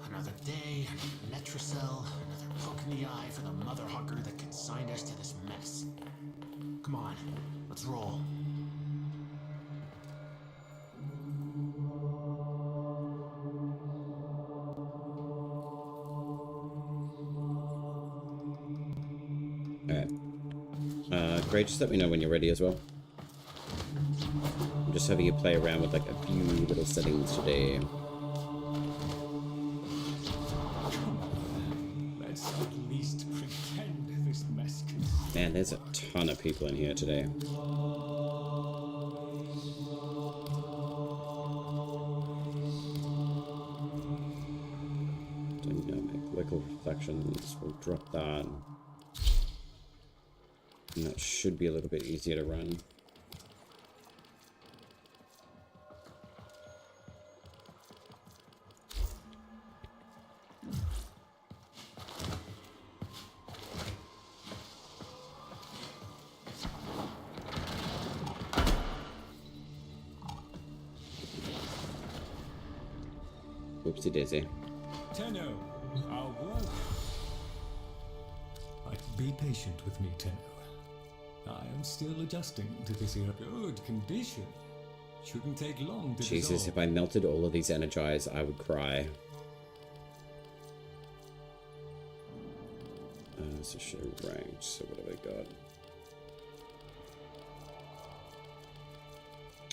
Another day, another Netracell, another poke in the eye for the mother hugger that consigned us to this mess. Come on, let's roll. Alright. Great, just let me know when you're ready as well. I'm just having you play around with like a few little settings today. Let's at least pretend this mess can... Man, there's a ton of people in here today. Dynamic local reflections, we'll drop that. And that should be a little bit easier to run. Oopsie daisy. Tenno, our work. Be patient with me, Tenno. I am still adjusting to this in good condition. Shouldn't take long to Jesus, dissolve. if I melted all of these energize, I would cry. So show ranked. So what have I got?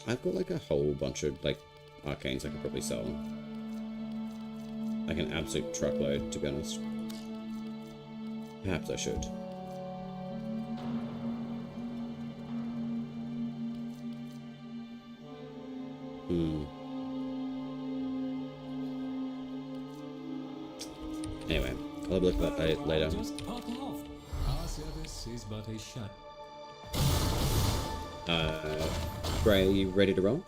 I've got like a whole bunch of like arcanes I could probably sell. Like an absolute truckload, to be honest. Perhaps I should. Anyway, I'll have a look at that later. Just pop off. Our service is but a shut. Gray, are you ready to roll?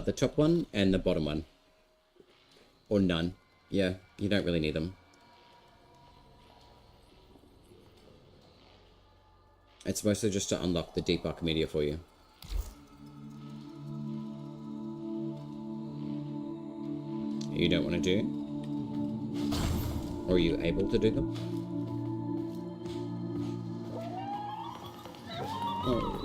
The top one and the bottom one. Or none. Yeah, you don't really need them. It's mostly just to unlock the deep Archimedia for you. You don't want to do? Or are you able to do them? Oh.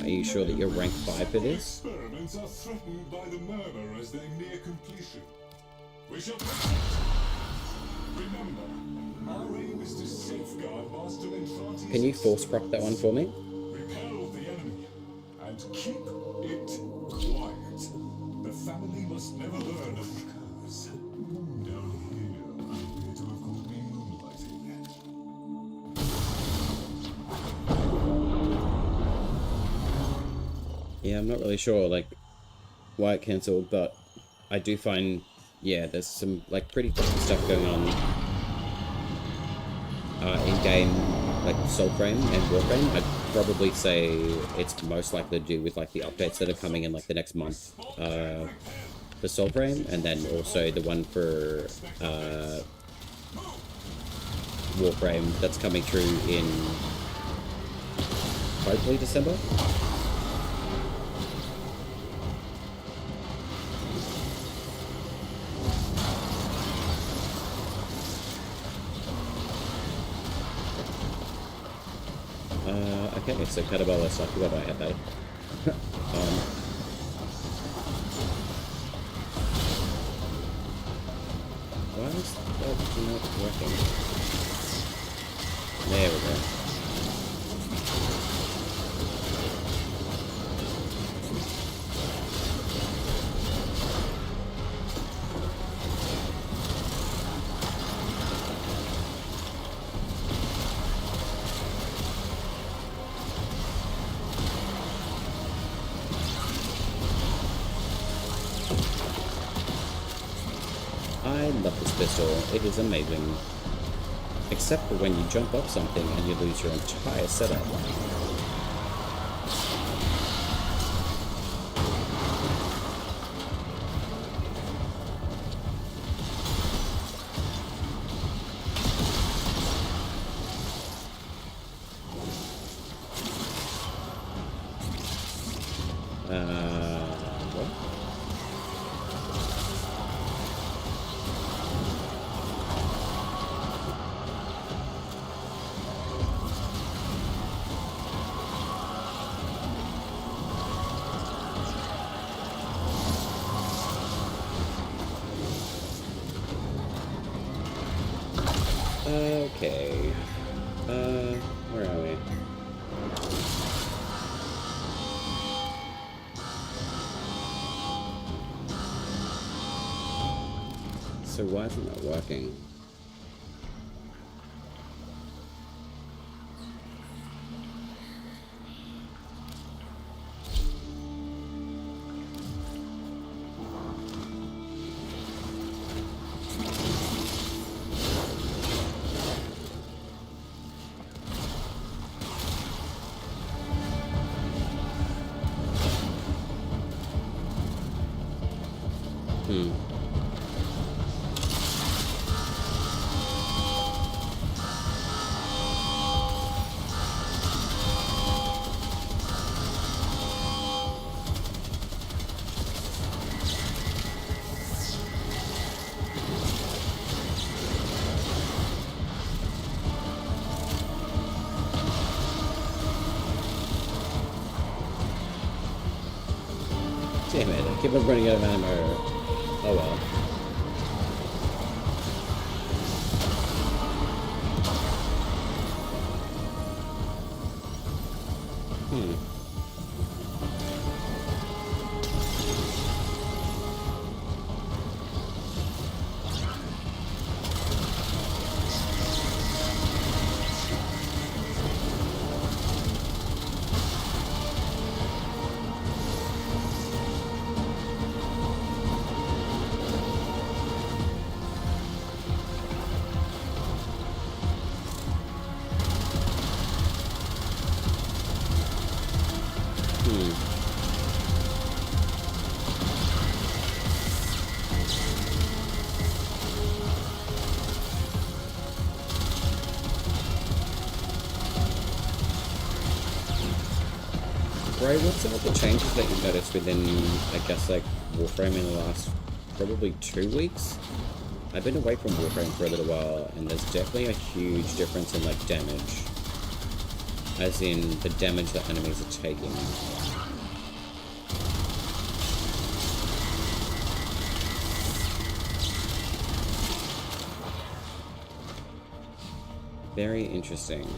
Are you sure that you're rank 5 for this? Experiments are threatened by the murmur as they near completion. We shall protect. Remember, our aim is to safeguard Master Entrante's... Can you force proc that one for me? Repel the enemy and keep it quiet. The family must never learn of the curse. Down here, appear to have called me moonlighting. Yeah, I'm not really sure, like, why it cancelled, but I do find, yeah, there's some, like, pretty fucking stuff going on in-game, like, Soulframe and Warframe. I'd probably say it's most likely to do with, like, the updates that are coming in, like, the next month for Soulframe, and then also the one for Warframe that's coming through in, hopefully, December. Okay, so Catabolas, I forgot I had that. Why is that not working? There we go. I love this pistol, it is amazing. Except for when you jump off something and you lose your entire setup. What? Okay. Where are we? So why isn't that working? Damn it, I keep on running out of ammo. Oh well. Ray, what's some of the changes that you've noticed within, I guess, like, Warframe in the last probably 2 weeks? I've been away from Warframe for a little while, and there's definitely a huge difference in, like, damage. As in, the damage that enemies are taking. Very interesting.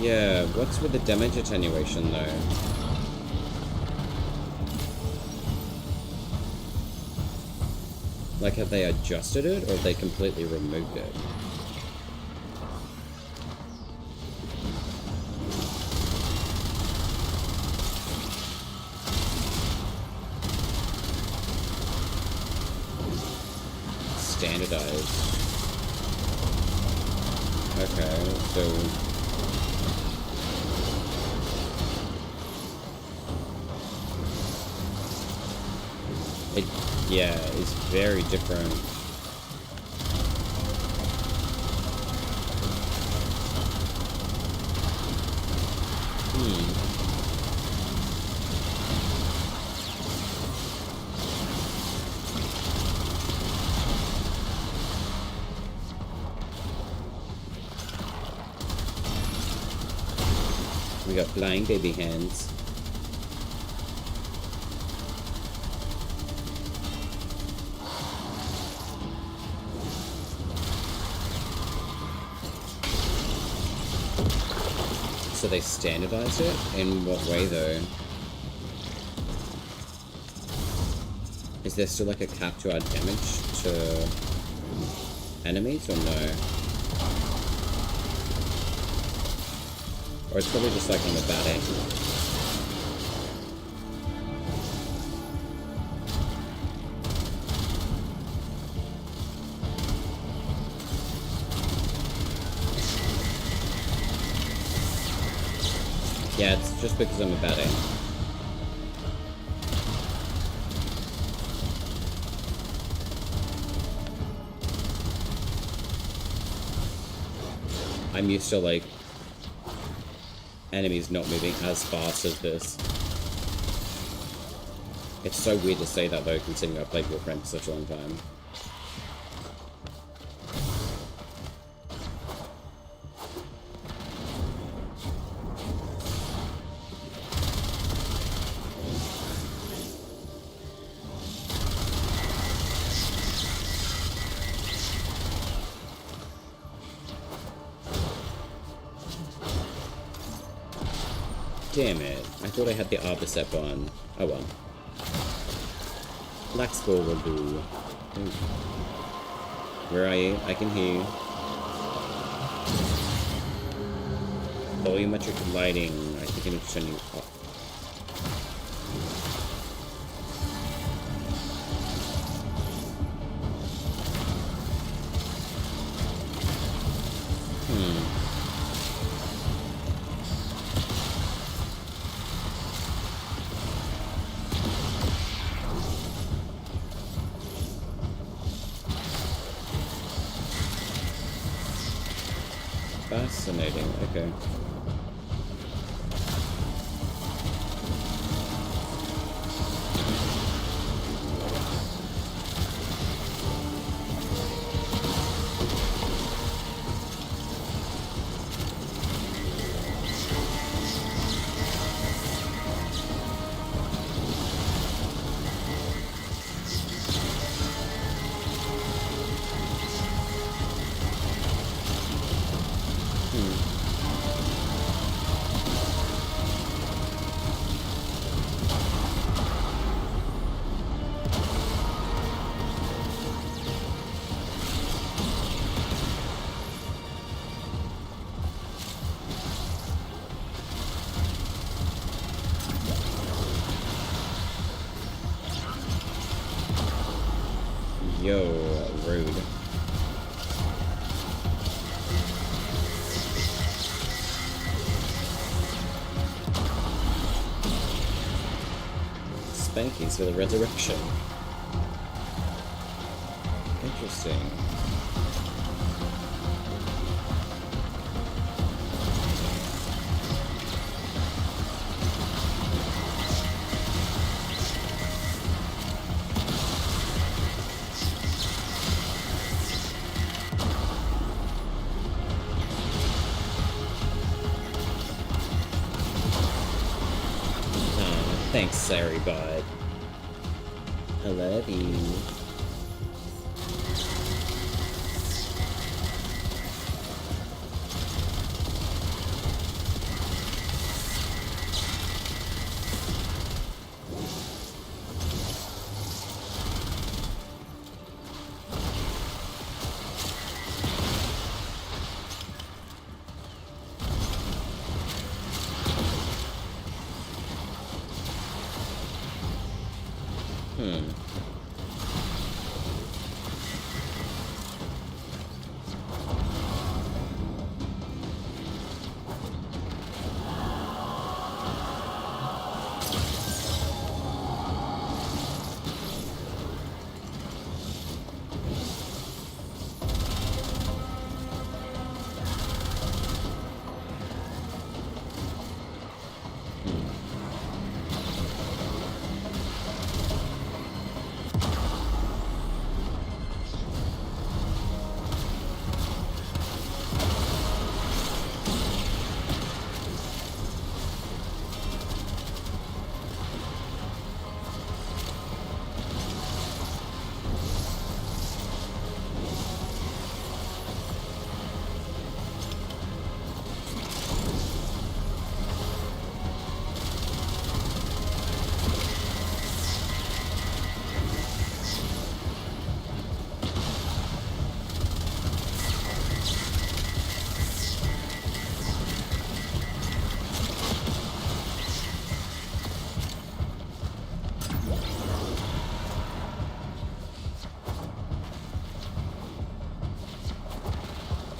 Yeah, what's with the damage attenuation though? Like, have they adjusted it or have they completely removed it? Standardized. Okay, so it, yeah, it's very different. We got flying baby hands. So they standardized it? In what way though? Is there still like a cap to our damage to enemies or no? Or it's probably just like on the bad end. Yeah, it's just because I'm a bad aim. I'm used to like enemies not moving as fast as this. It's so weird to say that though, considering I've played Warframe for such a long time. Damn it. I thought I had the Arbor Step on. Oh well. Black Skull will do. Ooh. Where are you? I can hear you. Volumetric lighting. I think I need to turn you off. Fascinating, okay. Yo, rude. Spankies for the resurrection. Interesting. Thanks, sorry bud. I love you.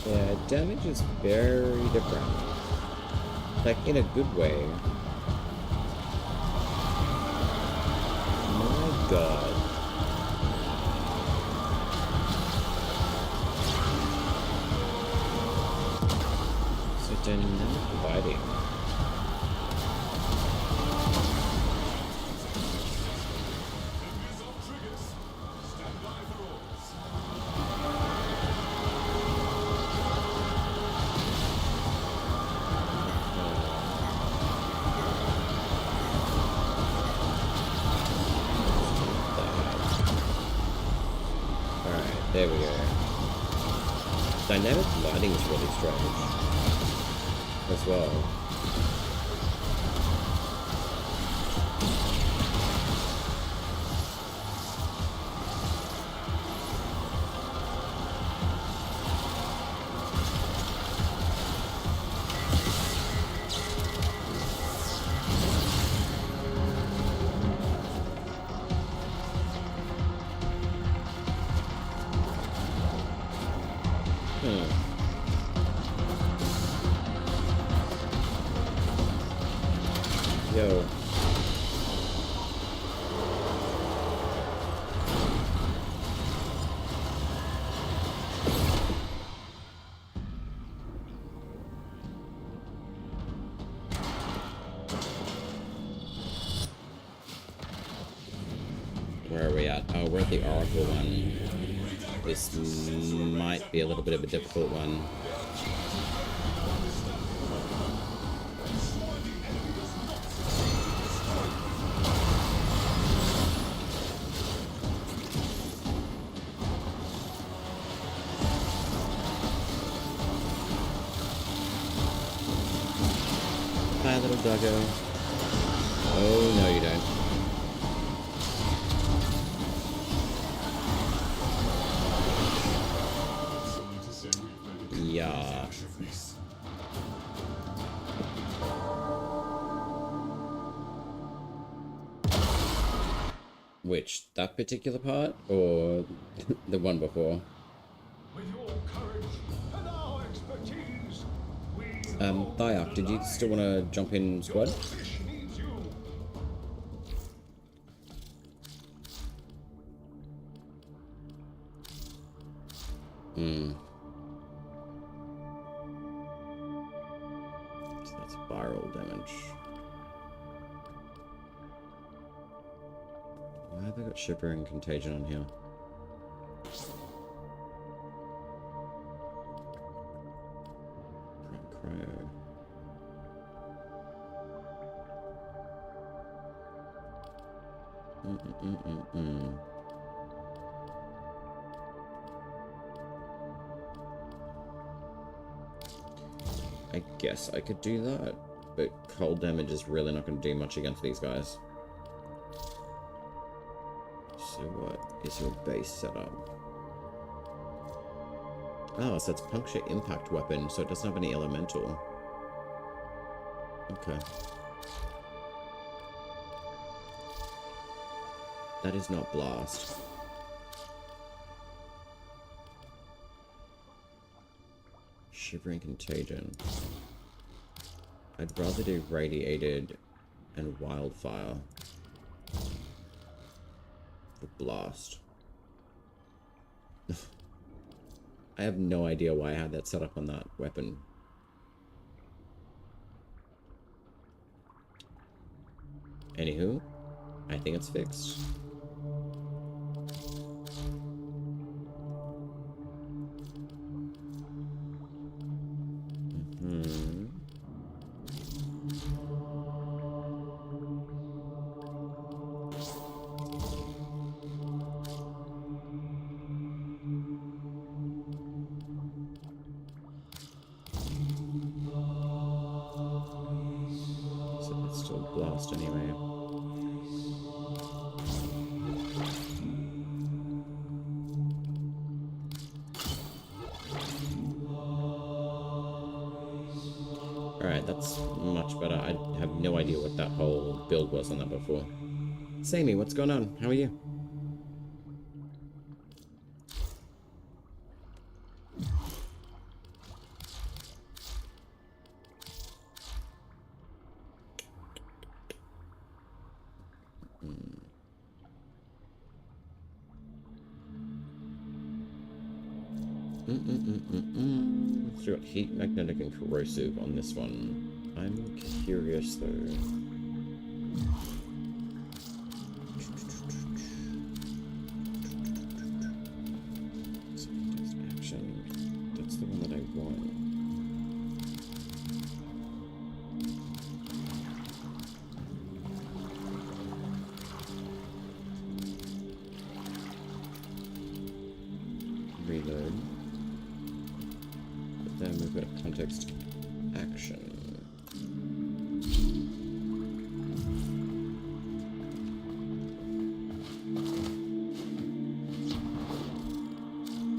Yeah, damage is very different. Like, in a good way. My god. So dynamic lighting. There we go. Dynamic lighting is really strange as well. Yo. Where are we at? Oh, we're at the Oracle one. This might be a little bit of a difficult one. Hi, little doggo. Oh, no, you don't. Yeah. Which, that particular part, or the one before? With your courage and our expertise, Thyak, did you still want to jump in squad? fish needs you. So that's viral damage. Why have I got Shiver and Contagion on here? Cryo. I guess I could do that, but cold damage is really not going to do much against these guys. So what is your base setup? Oh, so it's puncture impact weapon, so it doesn't have any elemental. Okay. That is not blast. Shivering Contagion. I'd rather do Radiated and Wildfire for blast. I have no idea why I had that set up on that weapon. Anywho, I think it's fixed. So it's still blast anyway. Alright, that's much better. I have no idea what that whole build was on that before. Sammy, what's going on? How are you? Let's do heat, magnetic, and corrosive on this one. I'm curious though. Action. That's the one that I want. Reload. Then we've got a context action.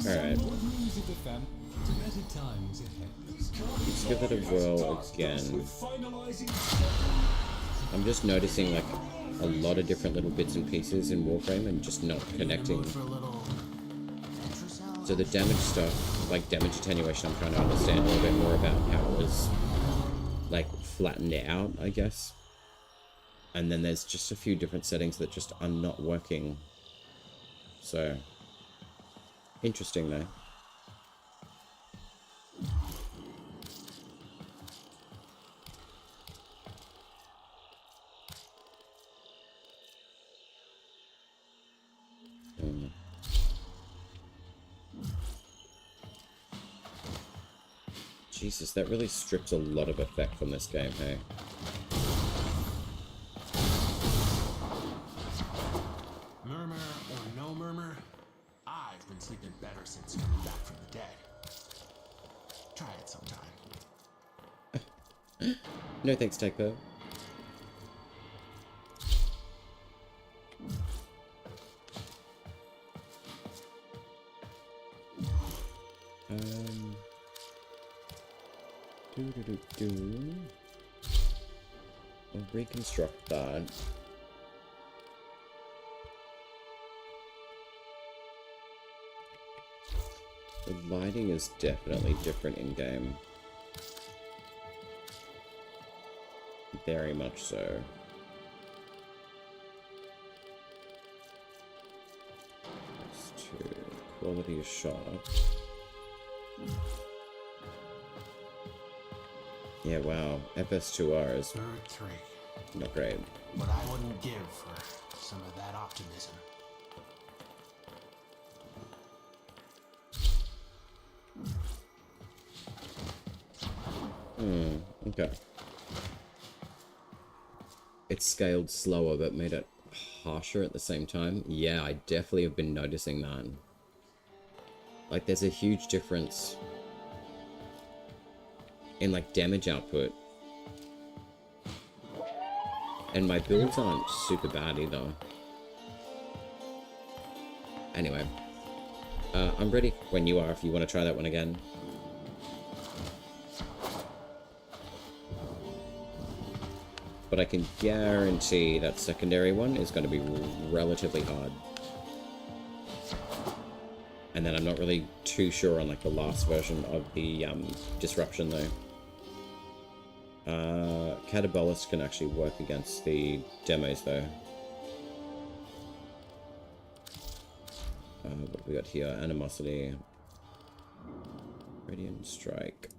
Alright. Let's give it a whirl again. I'm just noticing like a lot of different little bits and pieces in Warframe and just not connecting. So the damage stuff, like damage attenuation, I'm trying to understand a little bit more about how it was, like, flattened out, I guess. And then there's just a few different settings that just are not working. So, interesting though. Jesus, that really strips a lot of effect from this game, hey? Murmur or no murmur, I've been sleeping better since coming back from the dead. Try it sometime. No thanks, Typo. I'll reconstruct that. The lighting is definitely different in game. Very much so. Quality of shot. Yeah, wow. FS2R is Third three. not great. What I wouldn't give for some of that optimism. Okay. It's scaled slower, but made it harsher at the same time. Yeah, I definitely have been noticing that. Like, there's a huge difference in, like, damage output. And my builds aren't super bad either. Anyway. I'm ready when you are, if you want to try that one again. But I can guarantee that secondary one is going to be relatively hard. And then I'm not really too sure on like the last version of the disruption though. Catabolist can actually work against the demos though. What have we got here? Animosity. Radiant Strike.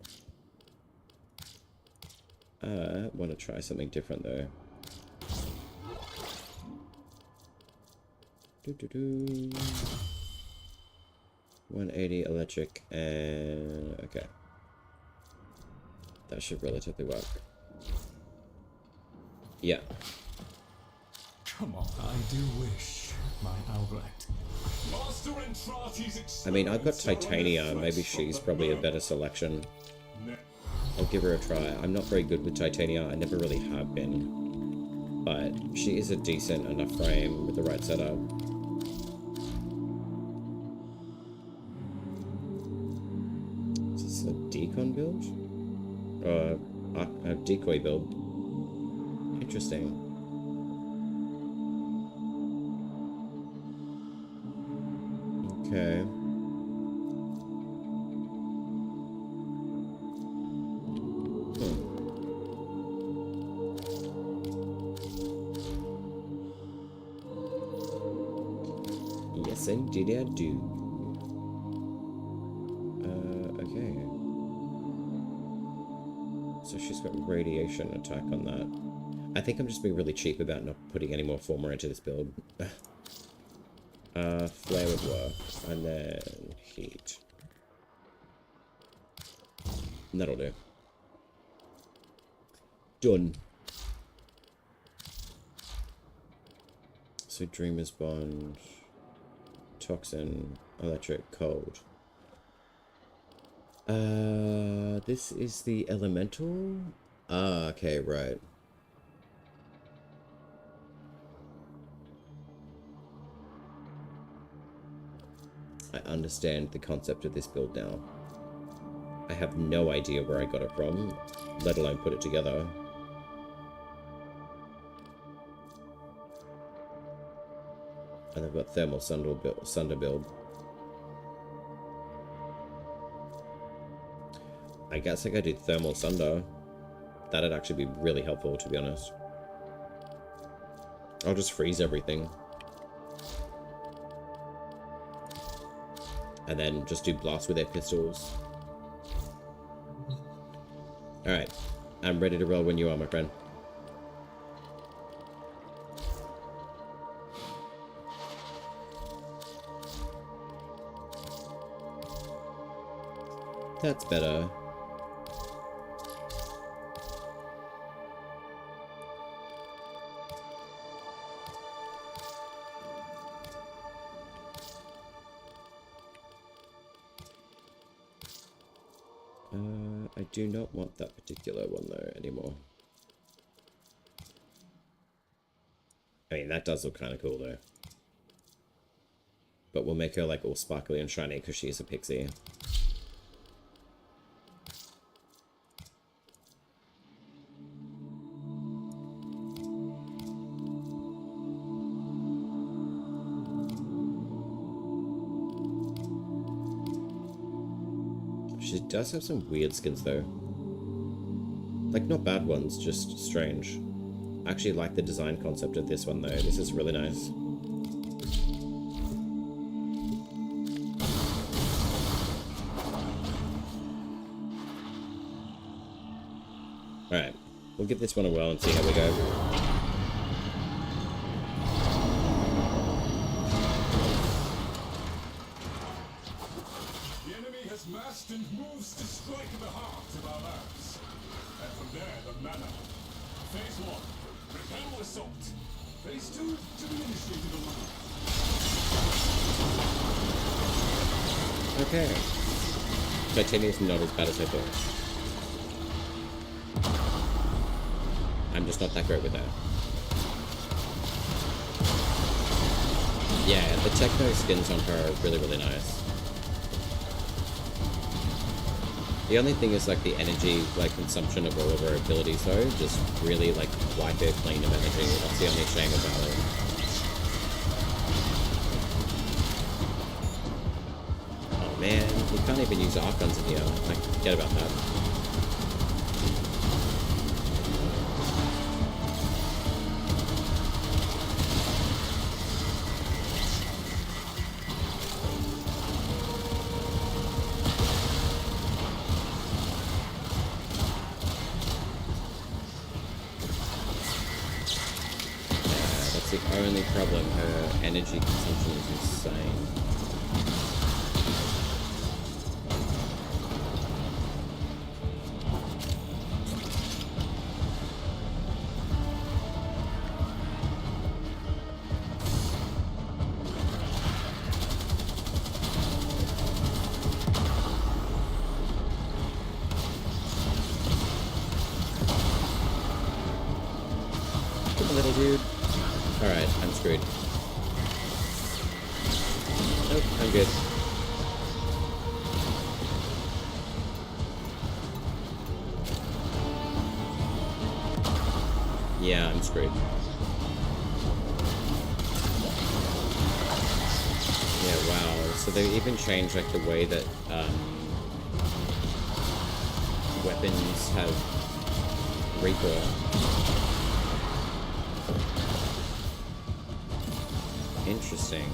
I want to try something different though. 180 electric and okay. That should relatively work. Yeah. Come on, I do wish, my Albrecht. I mean, I've got Titania. Maybe she's probably a better selection. I'll give her a try. I'm not very good with Titania. I never really have been. But she is a decent enough frame with the right setup. Is this a decon build? Or a decoy build? Interesting. Okay. Yes, indeed I do. Okay. So she's got radiation attack on that. I think I'm just being really cheap about not putting any more Former into this build. Flare would work. And then heat. That'll do. Done. So Dreamer's Bond, Toxin, Electric, Cold. This is the Elemental? Ah, okay, right. I understand the concept of this build now. I have no idea where I got it from, let alone put it together. And I've got Thermal Sunder build. I guess I could do Thermal Sunder. That'd actually be really helpful, to be honest. I'll just freeze everything. And then just do blasts with their pistols. Alright. I'm ready to roll when you are, my friend. That's better. I do not want that particular one though anymore. I mean, that does look kind of cool though. But we'll make her like all sparkly and shiny because she's a pixie. She does have some weird skins though. Like, not bad ones, just strange. I actually like the design concept of this one though. This is really nice. Alright, we'll give this one a whirl and see how we go. Massed and moves to strike in the heart of our lands. And from there, the manner. Phase 1, repel assault. Phase 2, to be initiated alone. Okay. Titanium's not as bad as I thought. I'm just not that great with that. Yeah, the techno skins on her are really, really nice. The only thing is like the energy consumption of all of her abilities though, just really like wipe her clean of energy. That's the only shame about it. Oh man, you can't even use arc guns in here. Like, forget about that. Only problem, her energy consumption is insane. Come on, little dude. Alright, I'm screwed. Nope, I'm good. Yeah, I'm screwed. Yeah, wow. So they even changed like the way that weapons have recoil. Interesting.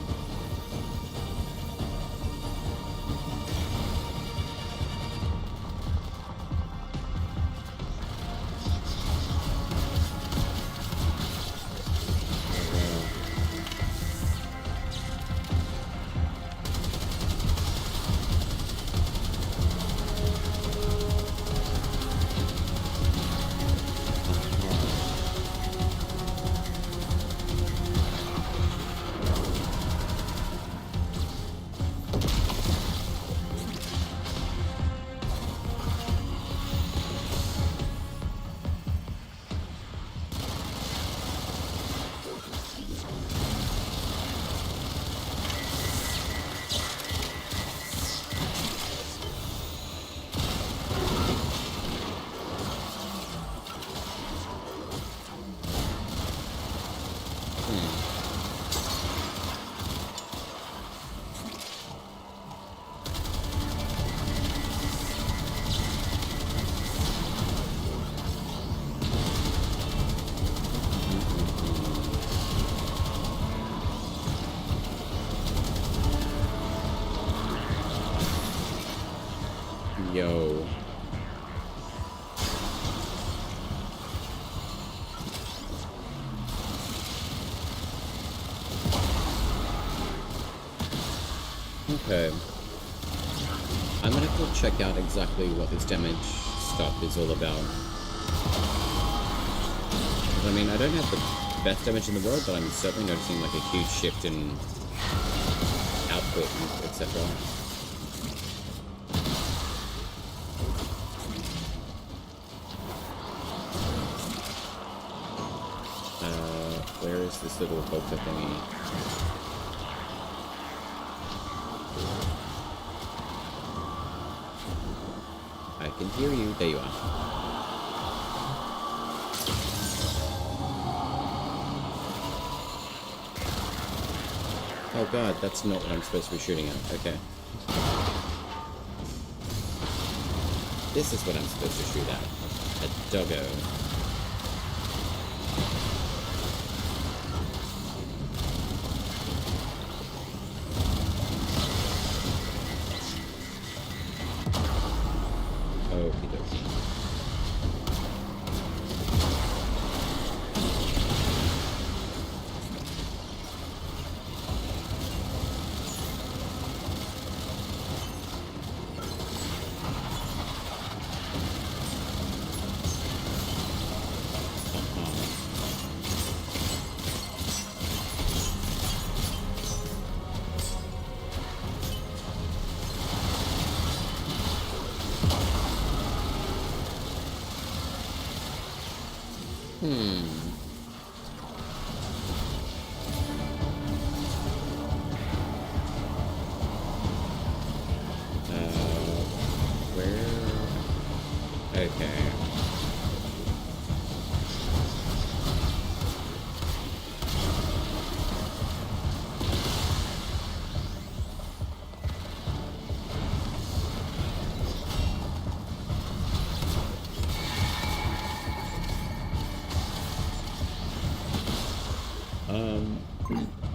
Yo. Okay. I'm gonna go check out exactly what this damage stuff is all about. I mean, I don't have the best damage in the world, but I'm certainly noticing like a huge shift in output, etc. Where is this little poker thingy? I can hear you. There you are. Oh god, that's not what I'm supposed to be shooting at. Okay. This is what I'm supposed to shoot at. A doggo.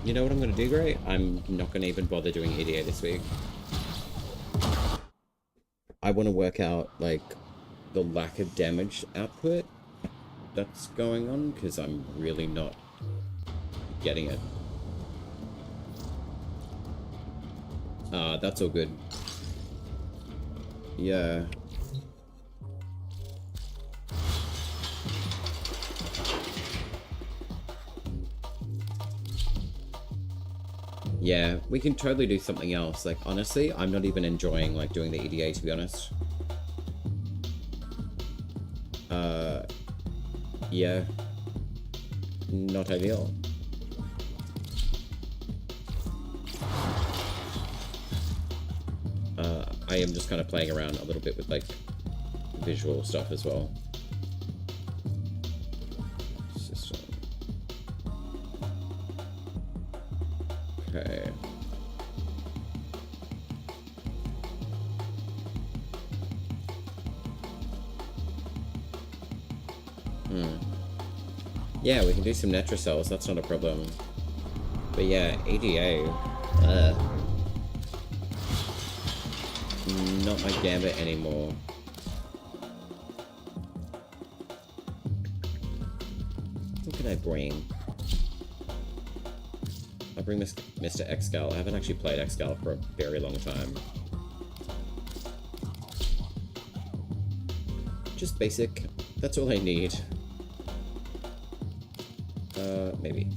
You know what I'm going to do, Gray? I'm not going to even bother doing EDA this week. I want to work out, like, the lack of damage output that's going on, because I'm really not getting it. That's all good. Yeah. Yeah, we can totally do something else. Like, honestly, I'm not even enjoying, like, doing the EDA, to be honest. Yeah. Not ideal. I am just kind of playing around a little bit with, like, visual stuff as well. System. Okay. Yeah, we can do some Netrocells, that's not a problem. But yeah, EDA. Not my gambit anymore. What can I bring? I'll bring Mr. Excal. I haven't actually played Excal for a very long time. Just basic. That's all I need. Maybe.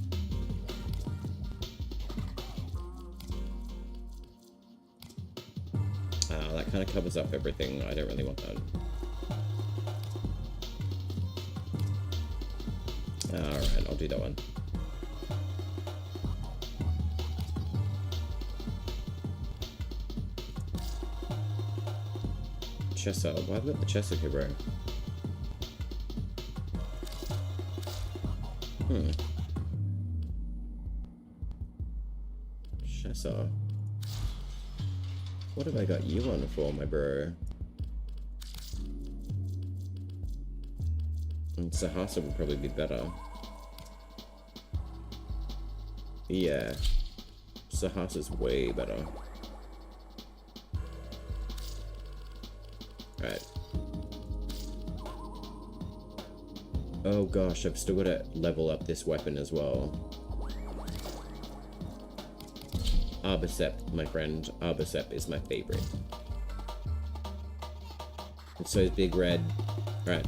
That kind of covers up everything. I don't really want that. Alright, I'll do that one. Chessa. Why have I got the Chessa here, bro? Chessa. What have I got you on for, my bro? And Sahasa would probably be better. Yeah. Sahasa's way better. Oh gosh, I've still got to level up this weapon as well. Arbicep, my friend. Arbicep is my favorite. And so is Big Red. Right.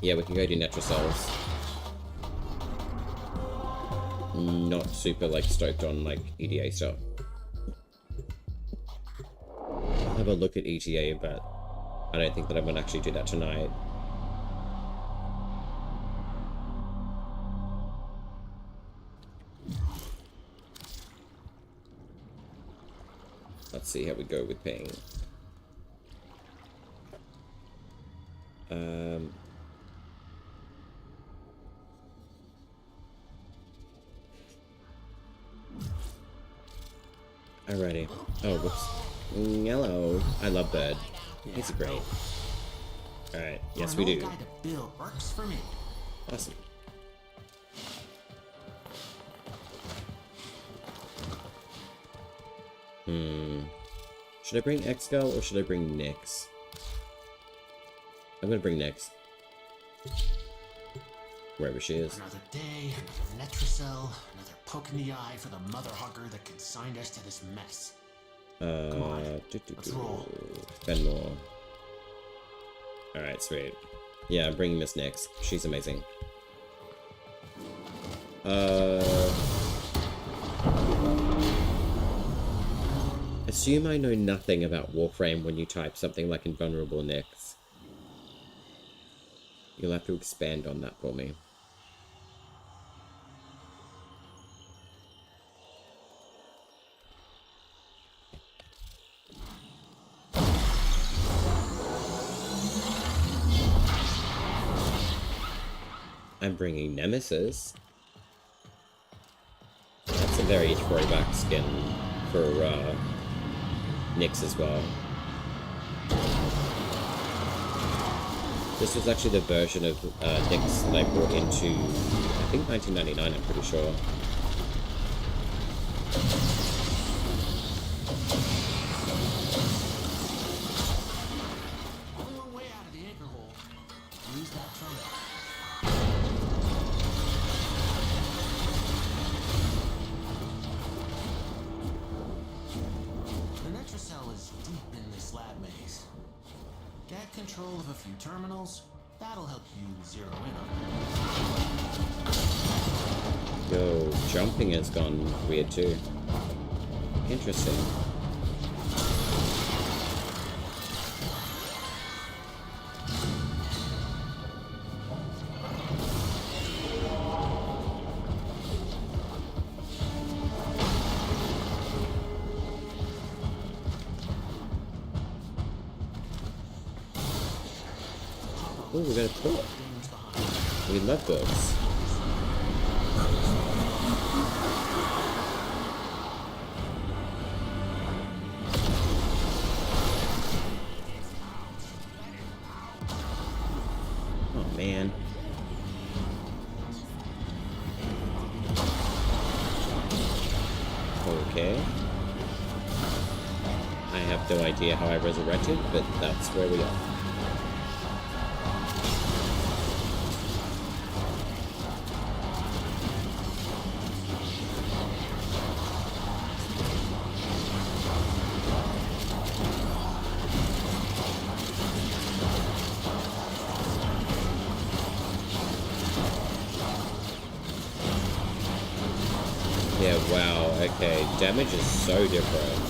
Yeah, we can go do natural cells. Not super like stoked on like EDA stuff. I'll have a look at ETA, but I don't think that I'm gonna actually do that tonight. Let's see how we go with ping. Alrighty. Oh, whoops. Hello. I love Bird. He's great. Alright. Yes, we do. Guy to build works for me. Awesome. Should I bring X-Girl or should I bring Nyx? I'm gonna bring Nyx. Wherever she is. Another day, another Letricell, another poke in the eye for the mother hugger that consigned us to this mess. Come on, let's roll. Spend more. Alright, sweet. Yeah, I'm bringing Miss Nyx. She's amazing. Assume I know nothing about Warframe when you type something like Invulnerable Nyx. You'll have to expand on that for me. I'm bringing Nemesis. That's a very throwback skin for Nyx as well. This was actually the version of Nyx that I brought into, I think 1999, I'm pretty sure. On your way out of the anchor hole, use that trumpet. The Letricell is deep in this lab maze. Get control of a few terminals. That'll help you zero in on it. Yo, jumping has gone weird too. Interesting. Oh, we got a book. We love books. Oh man. Okay. I have no idea how I resurrected, but that's where we are. Yeah, wow, okay, damage is so different.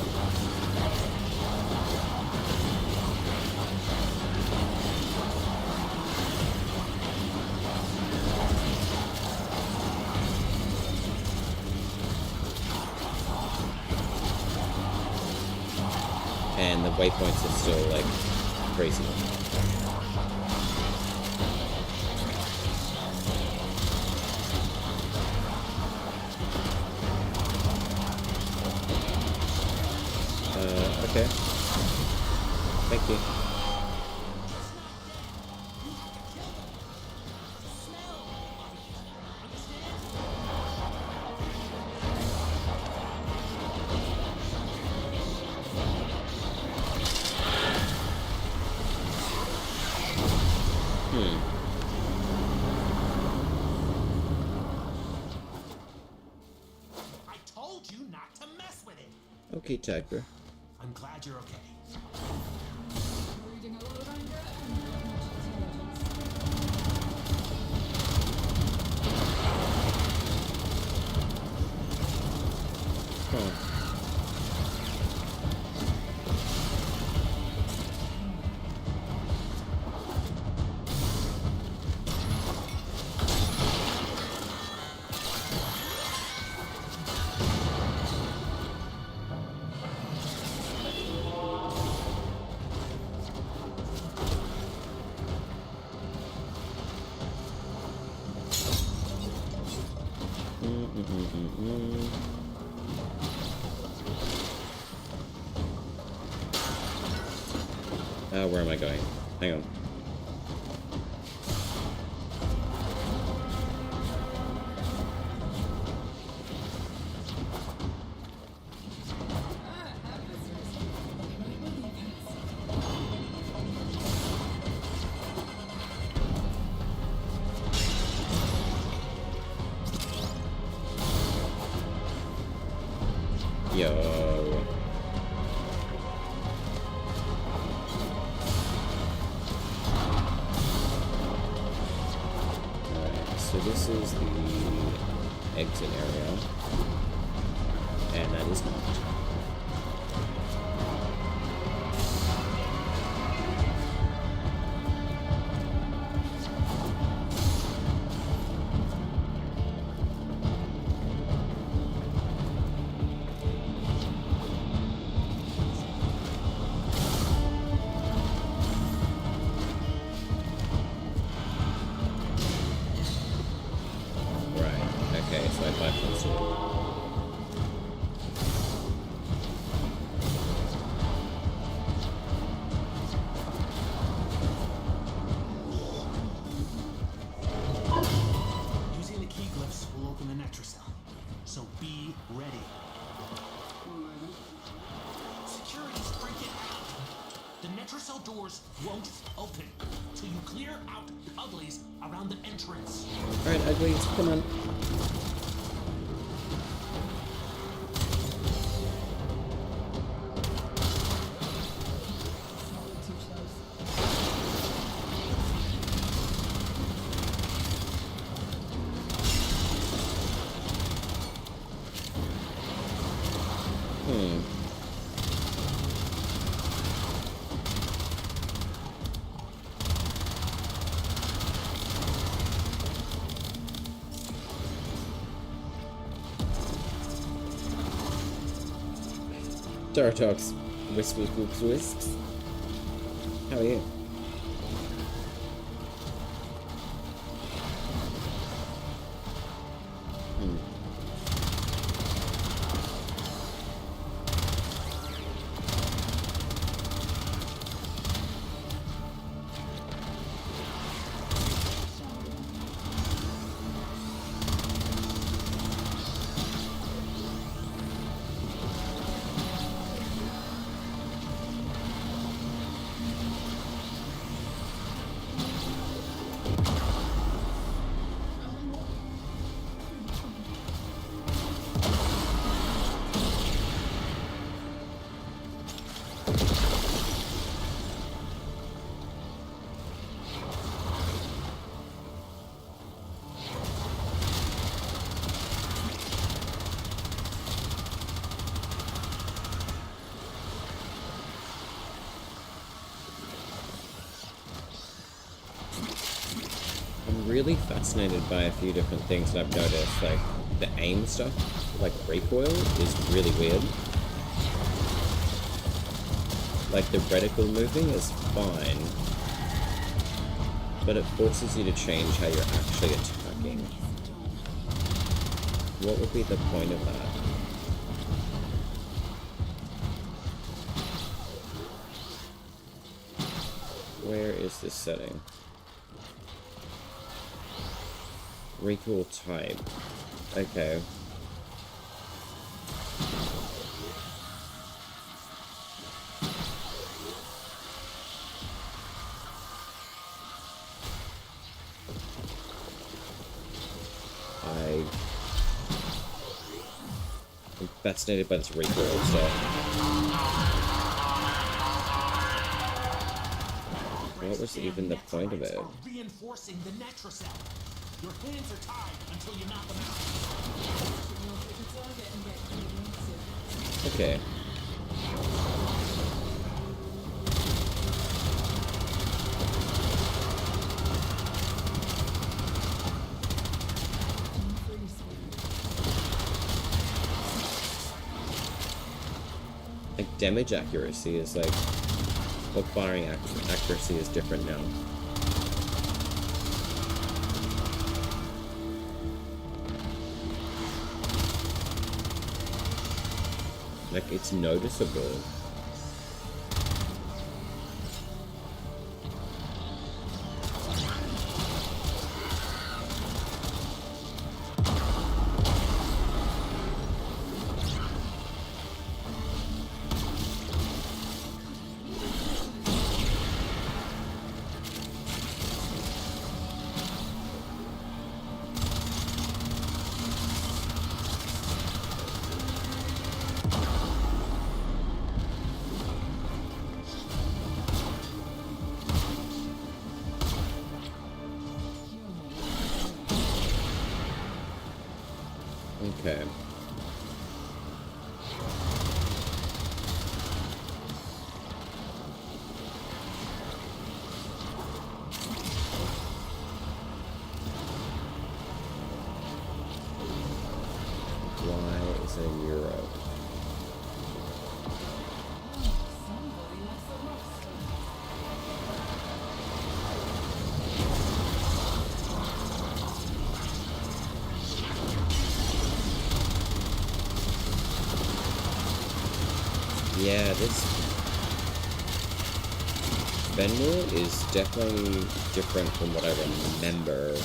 And the waypoints are still, like, crazy. Okay. Thank you. Okay, Tiger. I'm glad you're okay. Reading a little manga and intelligence. Oh. Where am I going? Hang on. Yo. So this is the exit area, and that is locked. Okay, so I bypassed it. Using the key glyphs will open the Netracell, so be ready. Security's breaking out. The Netracell doors won't open till you clear out uglies around the entrance. Alright, uglies, come on. Daratox, wisps. How are you? Really fascinated by a few different things that I've noticed. Like the aim stuff, like recoil, is really weird. Like the reticle moving is fine, but it forces you to change how you're actually attacking. What would be the point of that? Where is this setting? Recoil type. Okay. I'm fascinated by this recoil stuff. What was even the point of it? Are reinforcing the Netracell. Your hands are tied until you knock them out. Okay. Like, damage accuracy is like... Well, firing accuracy is different now. Like, it's noticeable. Okay. Why is it in Europe? Yeah, this Fenrir is definitely different from what I remember,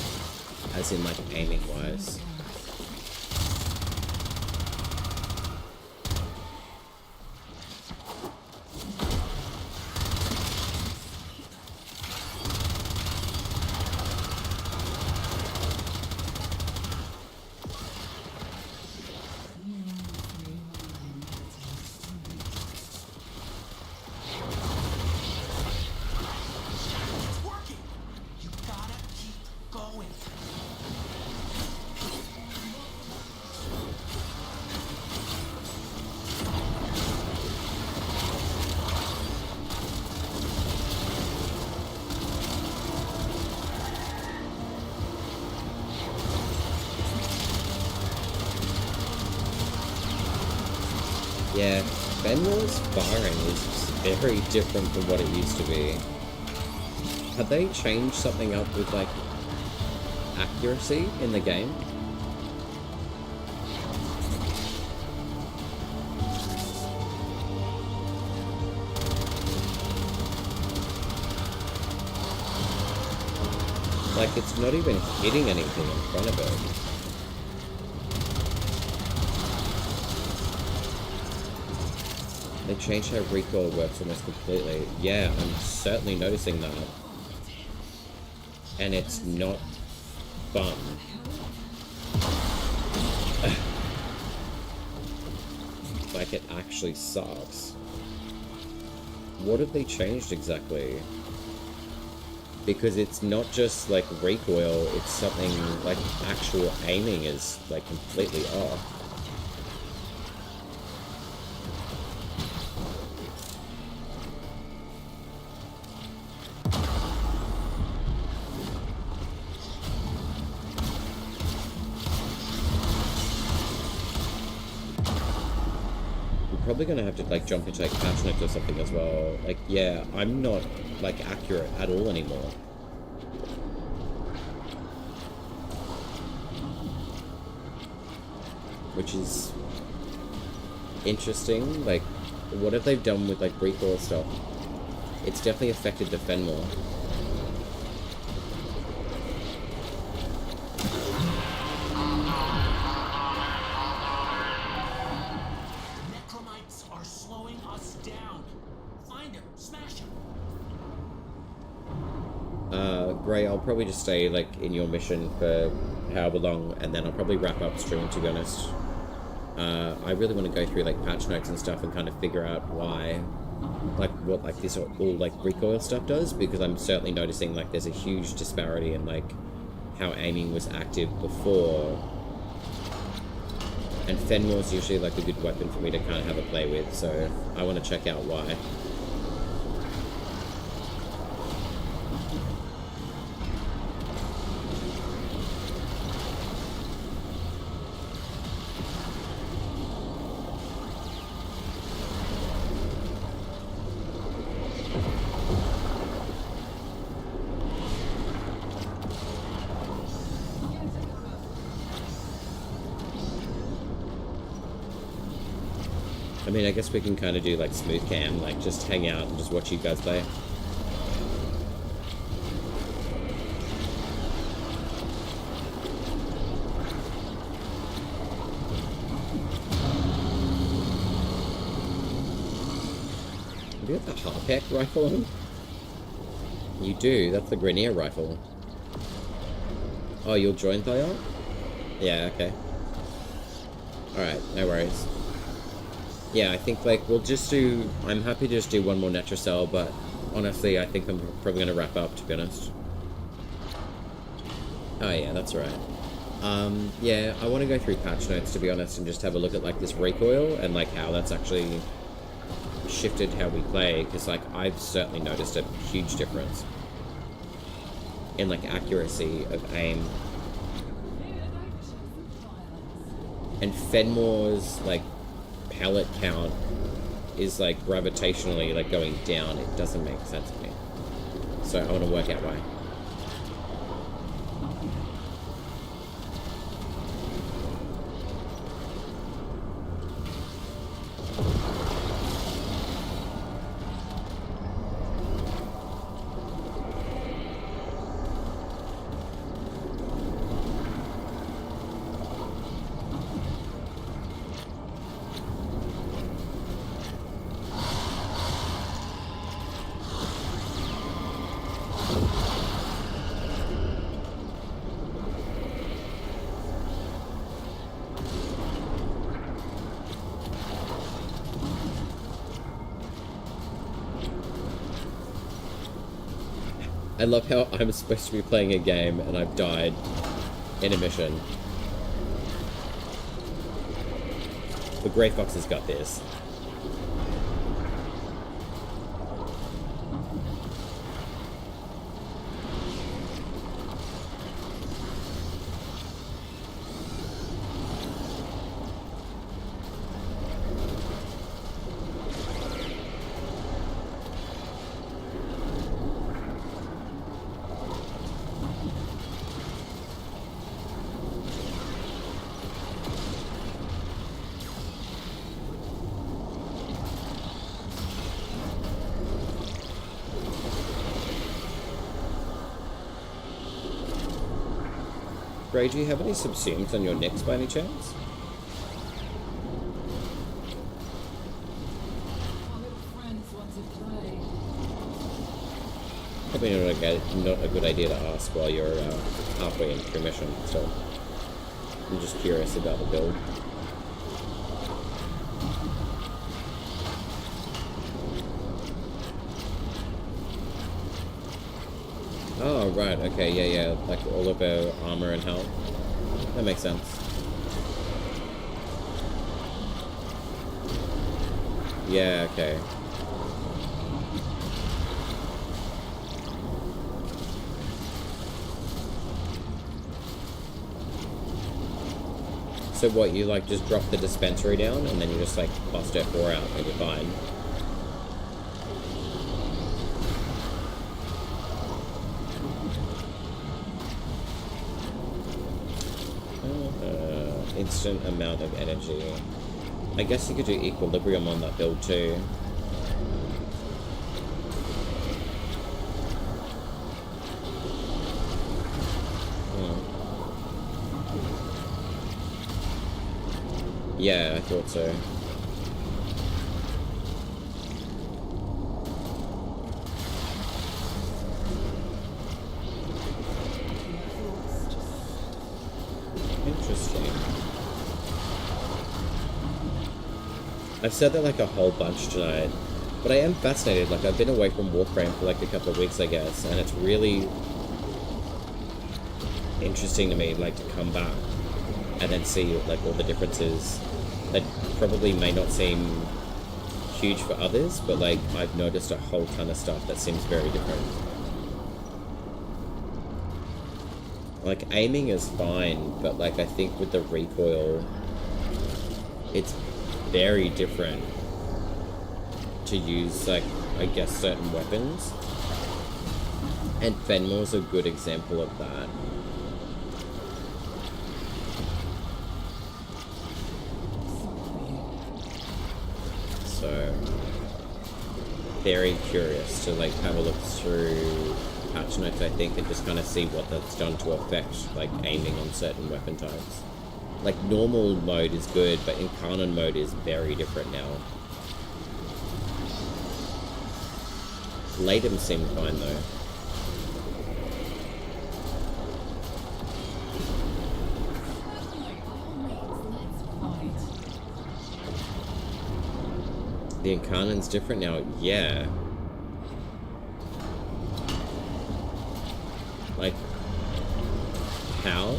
as in like aiming wise. Yeah, Fenrir's firing is very different from what it used to be. Have they changed something up with, like, accuracy in the game? Like, it's not even hitting anything in front of it. They changed how recoil works almost completely. Yeah, I'm certainly noticing that. And it's not fun. Like, it actually sucks. What have they changed exactly? Because it's not just, like, recoil, it's something, like, actual aiming is, like, completely off. Probably gonna have to like jump into like patch notes or something as well. Like, yeah, I'm not like accurate at all anymore. Which is interesting. Like, what have they done with like recoil stuff? It's definitely affected the Fenrir. Gray, I'll probably just stay like in your mission for however long, and then I'll probably wrap up stream, to be honest. I really want to go through like patch notes and stuff and kind of figure out why, like what like this all like recoil stuff does, because I'm certainly noticing like there's a huge disparity in like how aiming was active before, and Fenmore's usually like a good weapon for me to kind of have a play with, so I want to check out why. I mean, I guess we can kind of do like smooth cam, like just hang out and just watch you guys play. Have you got the Harpeck rifle on? You do, that's the Grenier rifle. Oh, you'll join Thayer? Yeah, okay. Alright, no worries. Yeah, I think, like, we'll just do... I'm happy to just do one more Netracell, but honestly, I think I'm probably going to wrap up, to be honest. Oh, yeah, that's right. Yeah, I want to go through patch notes, to be honest, and just have a look at, like, this recoil and, like, how that's actually shifted how we play, because, like, I've certainly noticed a huge difference in, like, accuracy of aim. And Fenmore's, like, pellet count is like gravitationally like going down. It doesn't make sense to me, so I want to work out why. I love how I'm supposed to be playing a game and I've died in a mission. The Grey Fox has got this. Gray, do you have any subsumes on your necks by any chance? Probably not a good idea to ask while you're halfway into your mission, so I'm just curious about the build. Oh, right, okay, yeah, like all of our armor and health. That makes sense. Yeah, okay. So what, you like just drop the dispensary down and then you just like bust F4 out and you're fine? Instant amount of energy. I guess you could do equilibrium on that build too. Yeah, I thought so. Interesting. I've said that like a whole bunch tonight, but I am fascinated. Like, I've been away from Warframe for like a couple of weeks, I guess, and it's really interesting to me, like, to come back and then see like all the differences that probably may not seem huge for others, but like I've noticed a whole ton of stuff that seems very different. Like, aiming is fine, but like I think with the recoil, it's very different to use, like, I guess certain weapons, and Fenmore's a good example of that. So, very curious to like have a look through patch notes, I think, and just kind of see what that's done to affect like aiming on certain weapon types. Like, normal mode is good, but Incarnon mode is very different now. Latem seemed fine though. The Incarnon's different now, yeah. Like, how?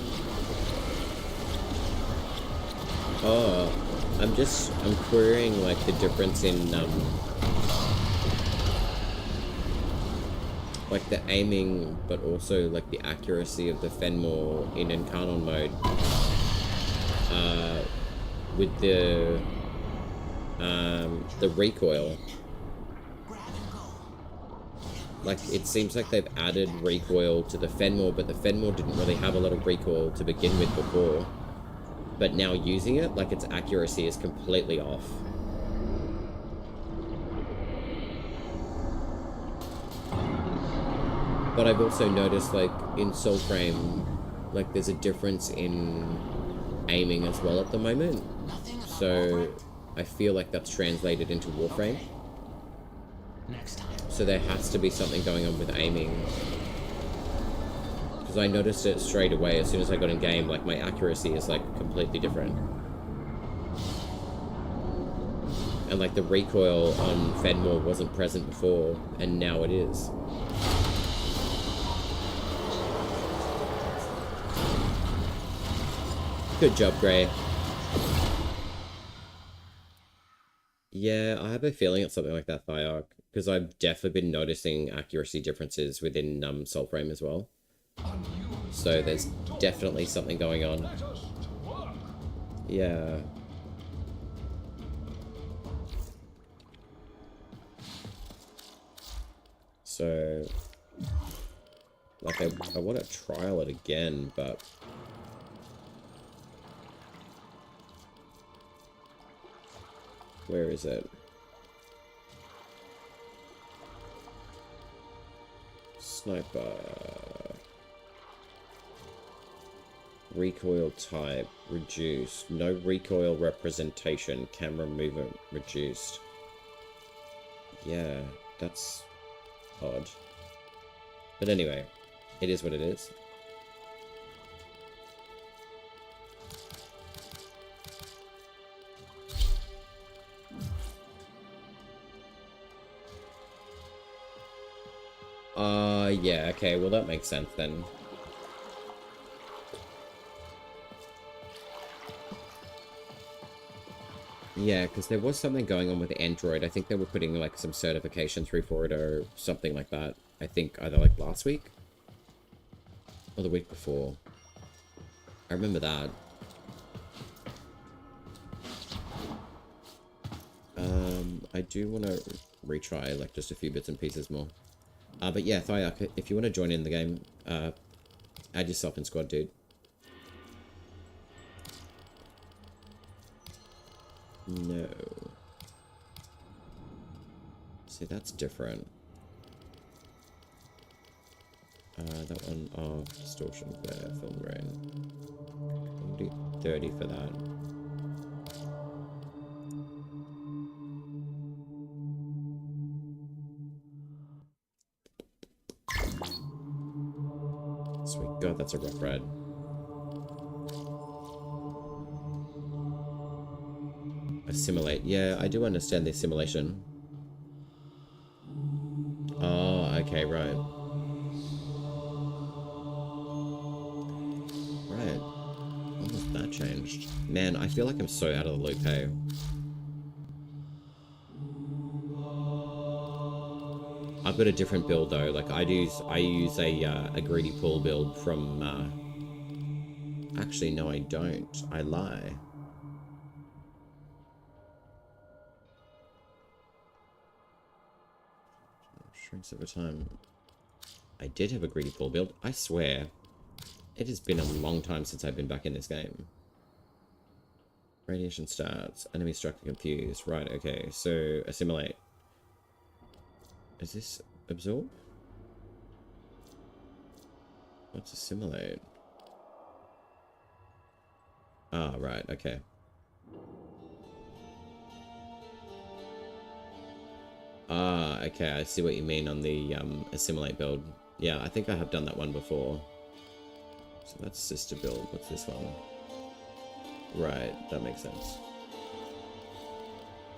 Oh, I'm querying like the difference in like the aiming, but also like the accuracy of the Fenmore in Incarnon mode. With the recoil. Like, it seems like they've added recoil to the Fenmore, but the Fenmore didn't really have a lot of recoil to begin with before. But now using it, like, its accuracy is completely off. But I've also noticed, like, in Soulframe, like, there's a difference in aiming as well at the moment. So I feel like that's translated into Warframe. Next time. So there has to be something going on with aiming. Because I noticed it straight away as soon as I got in game, like, my accuracy is, like, completely different. And, like, the recoil on Fenmore wasn't present before, and now it is. Good job, Gray. Yeah, I have a feeling it's something like that, Thyarch, because I've definitely been noticing accuracy differences within Soulframe as well. So there's definitely something going on. Yeah. So, like, I want to trial it again, but where is it? Sniper. Recoil type reduced. No recoil representation. Camera movement reduced. Yeah, that's odd. But anyway, it is what it is. Yeah, okay, well that makes sense then. Yeah, because there was something going on with Android. I think they were putting, like, some certification through for it or something like that. I think either, like, last week or the week before. I remember that. I do want to retry, like, just a few bits and pieces more. But yeah, Thyarch, if you want to join in the game, add yourself in squad, dude. No. See, that's different. That one off, distortion there, film grain. I'll do 30 for that. Sweet God, that's a rough ride. Assimilate. Yeah, I do understand the assimilation. Oh, okay, right. Right. When was that changed? Man, I feel like I'm so out of the loop, hey? I've got a different build though. Like I use a greedy pool build from. Actually, no, I don't. I lie. Shrinks over time. I did have a greedy pool build. I swear, it has been a long time since I've been back in this game. Radiation starts. Enemy struck confused. Right. Okay. So assimilate. Is this absorb? What's assimilate? Ah, right, okay. Ah, okay, I see what you mean on the assimilate build. Yeah, I think I have done that one before. So that's sister build. What's this one? Right, that makes sense.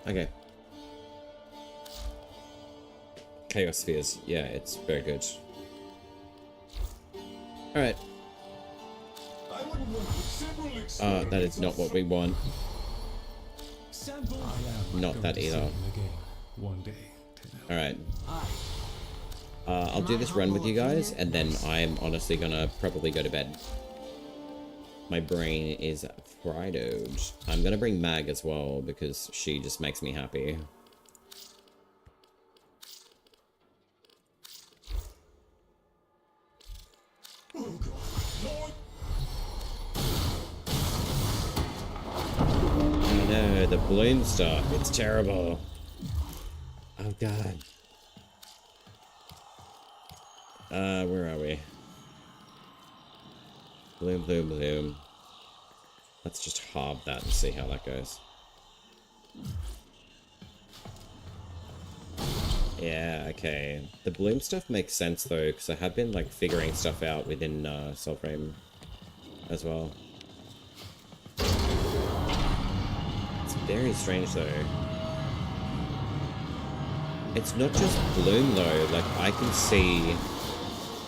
Okay. Chaos Spheres. Yeah, it's very good. Alright. That is not what we want. Not that either. Alright. I'll do this run with you guys, and then I'm honestly gonna probably go to bed. My brain is fried. I'm gonna bring Mag as well, because she just makes me happy. Oh no, the bloom stuff. It's terrible. Oh god. Where are we? Bloom, bloom, bloom. Let's just halve that and see how that goes. Yeah, okay. The bloom stuff makes sense though, because I have been like figuring stuff out within Soulframe as well. It's very strange though. It's not just bloom though, like I can see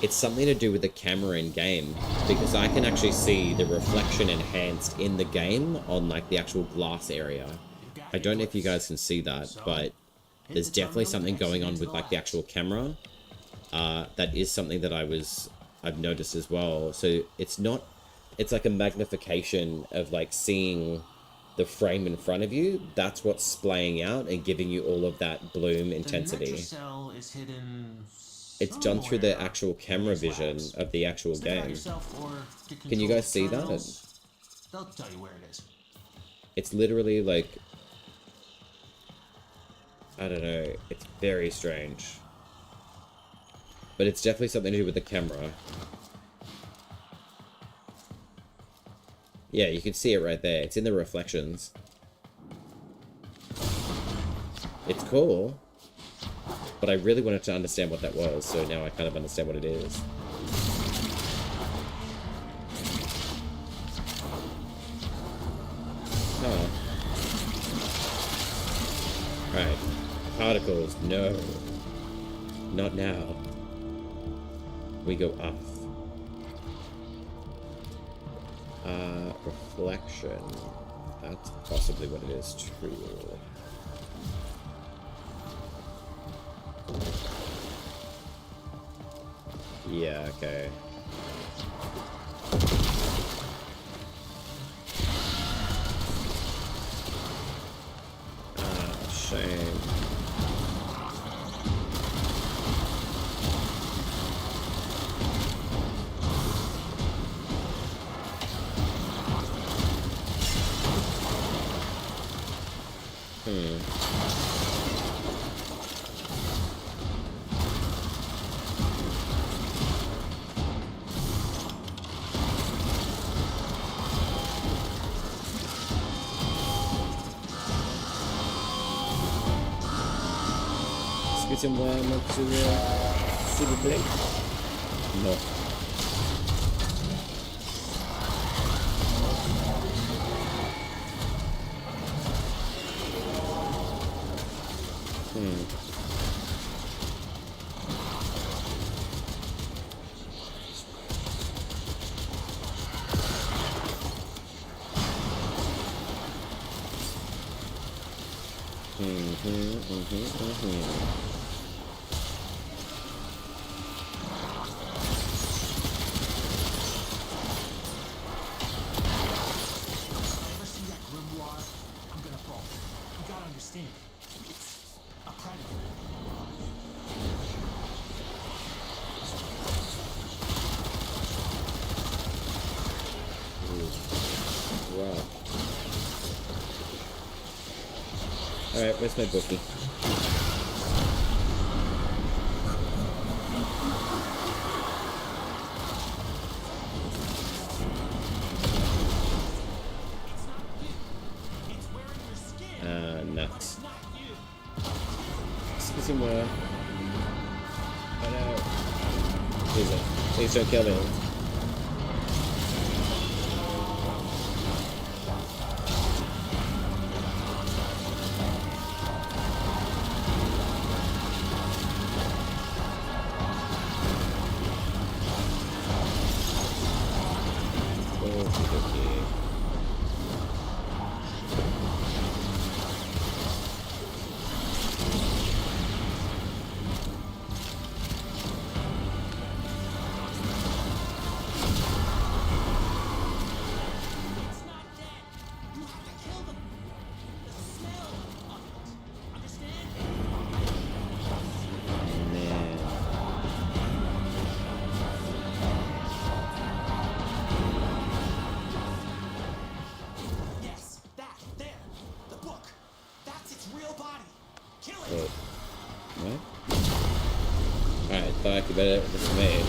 it's something to do with the camera in game, because I can actually see the reflection enhanced in the game on like the actual glass area. I don't know if you guys can see that, but there's definitely something going on with like the actual camera. That is something that I've noticed as well. So it's like a magnification of like seeing the frame in front of you. That's what's splaying out and giving you all of that bloom intensity. It's done through the actual camera vision of the actual game. Can you guys see that? They'll tell you where it is. It's literally like, I don't know, it's very strange. But it's definitely something to do with the camera. Yeah, you can see it right there. It's in the reflections. It's cool. But I really wanted to understand what that was, so now I kind of understand what it is. Huh. Right. Particles, no. Not now. We go up. Reflection. That's possibly what it is too. Yeah, okay. Ah, shame. Excusez-moi, monsieur, s'il vous plaît. Non. Ever see that grimoire? I'm gonna fall. You gotta understand. It's a predator. Wow. Alright, where's my bookie? Nuts. Excuse me. Oh no. Please don't kill me. Fuck, you better this is made.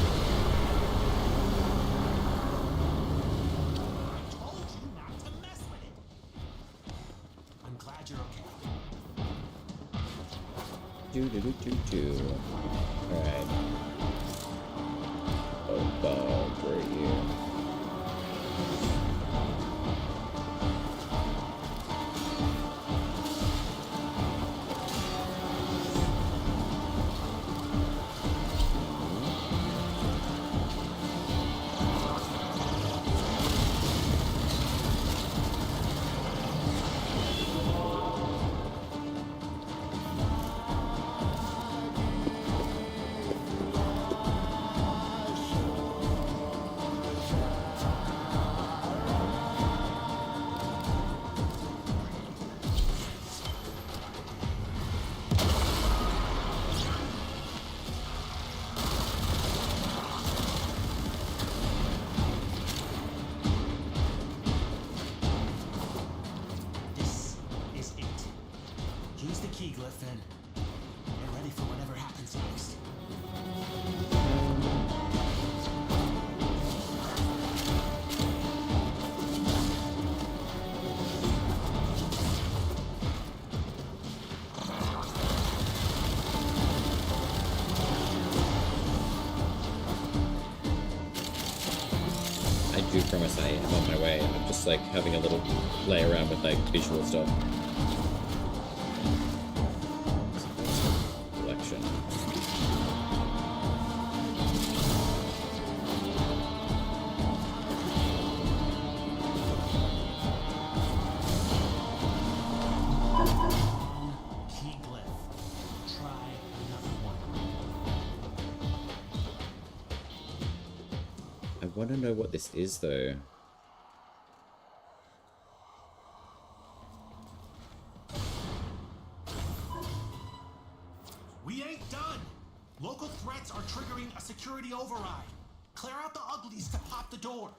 I told you not to mess with it. I'm glad you're okay. Alright. Oh, bug right here. I do promise I am on my way. I'm just like having a little play around with like visual stuff. Collection. Key glyph. Try another one. I want to know what this is though. We ain't done. Local threats are triggering a security override. Clear out the uglies to pop the door.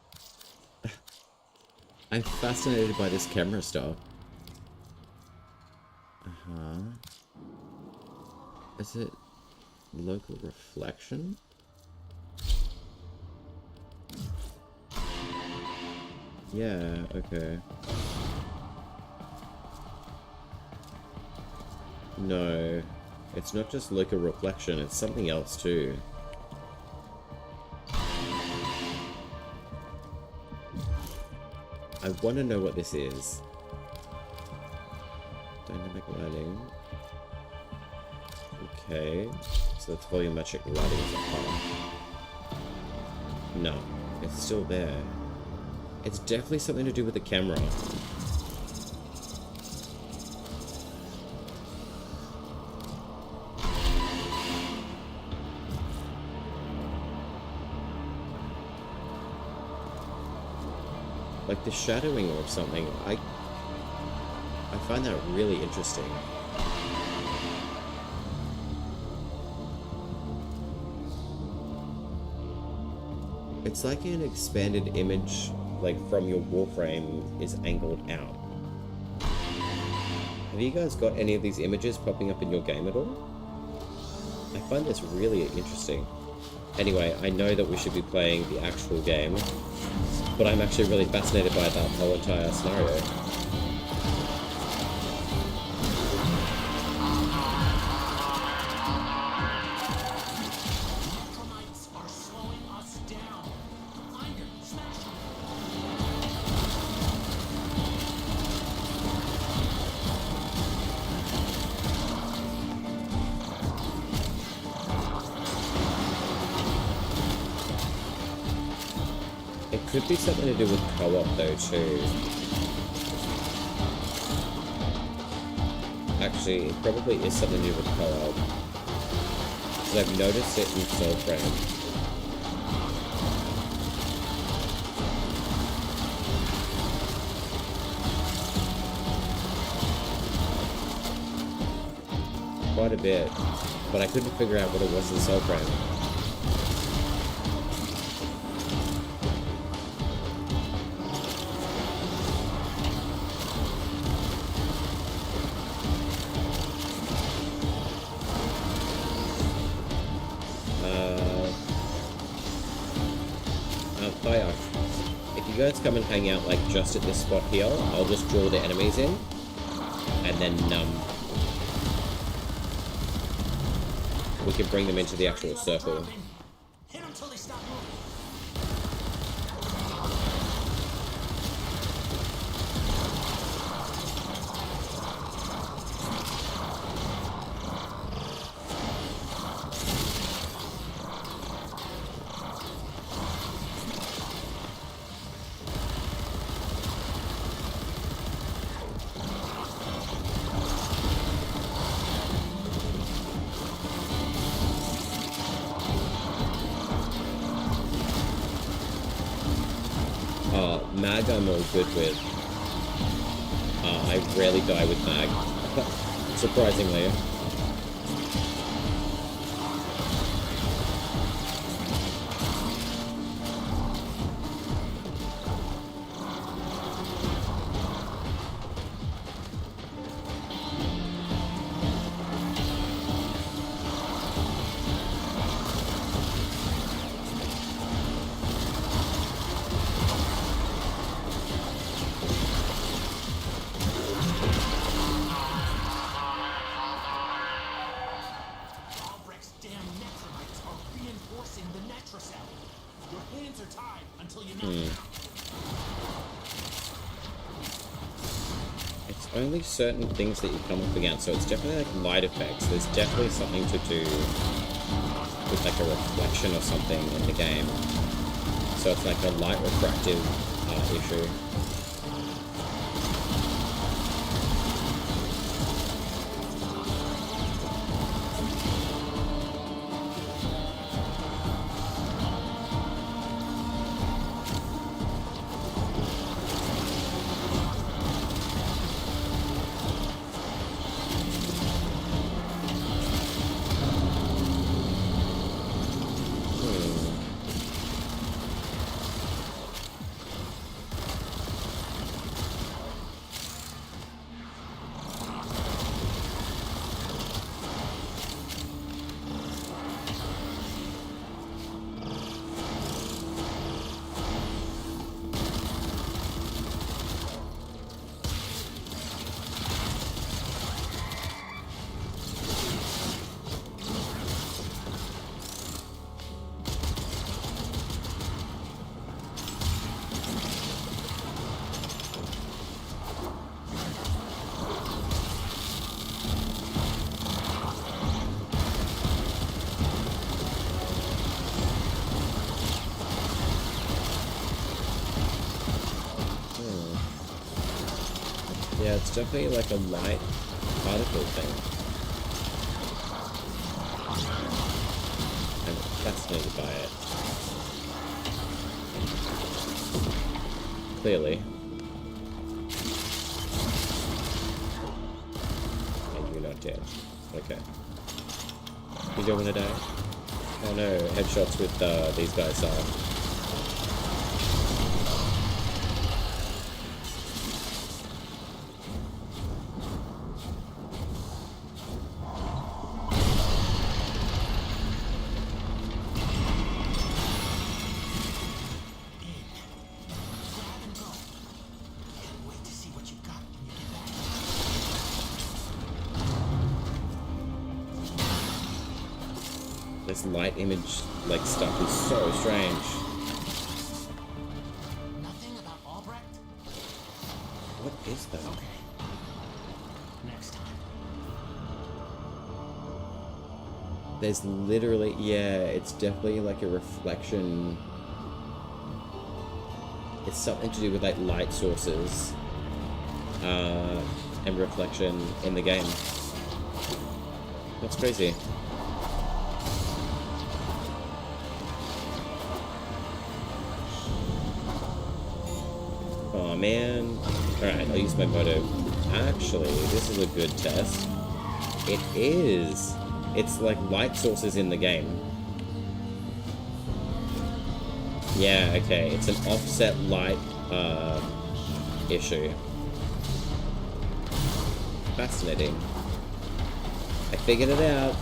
I'm fascinated by this camera stuff. Is it local reflection? Yeah, okay. No, it's not just local reflection, it's something else too. I want to know what this is. Dynamic lighting. Okay, so that's volumetric lighting as a whole. No, it's still there. It's definitely something to do with the camera. like the shadowing or something. I find that really interesting. It's like an expanded image, like from your Warframe is angled out. Have you guys got any of these images popping up in your game at all? I find this really interesting. Anyway, I know that we should be playing the actual game, but I'm actually really fascinated by that whole entire scenario. Could be something to do with co-op though too. Actually, it probably is something to do with co-op. Because I've noticed it in Soulframe. Quite a bit. But I couldn't figure out what it was in Soulframe. If you guys come and hang out like just at this spot here, I'll just draw the enemies in, and then we can bring them into the actual circle. Hit them till they stop moving. Mag I'm all good with. I rarely die with Mag, surprisingly. It's only certain things that you come up against, so it's definitely like light effects. There's definitely something to do with like a reflection or something in the game. So it's like a light refractive issue. Yeah, it's definitely like a light particle thing. I'm fascinated by it. clearly. And you're not dead. Okay. You don't want to die? Oh no, headshots with these guys are. This light image like stuff is so strange. Nothing about Albrecht? What is that? Okay. Next time. There's literally, yeah, it's definitely like a reflection. It's something to do with like light sources and reflection in the game. That's crazy. Oh man. Alright, I'll use my moto. Actually, this is a good test. It is. It's like light sources in the game. Yeah, okay. It's an offset light issue. Fascinating. I figured it out.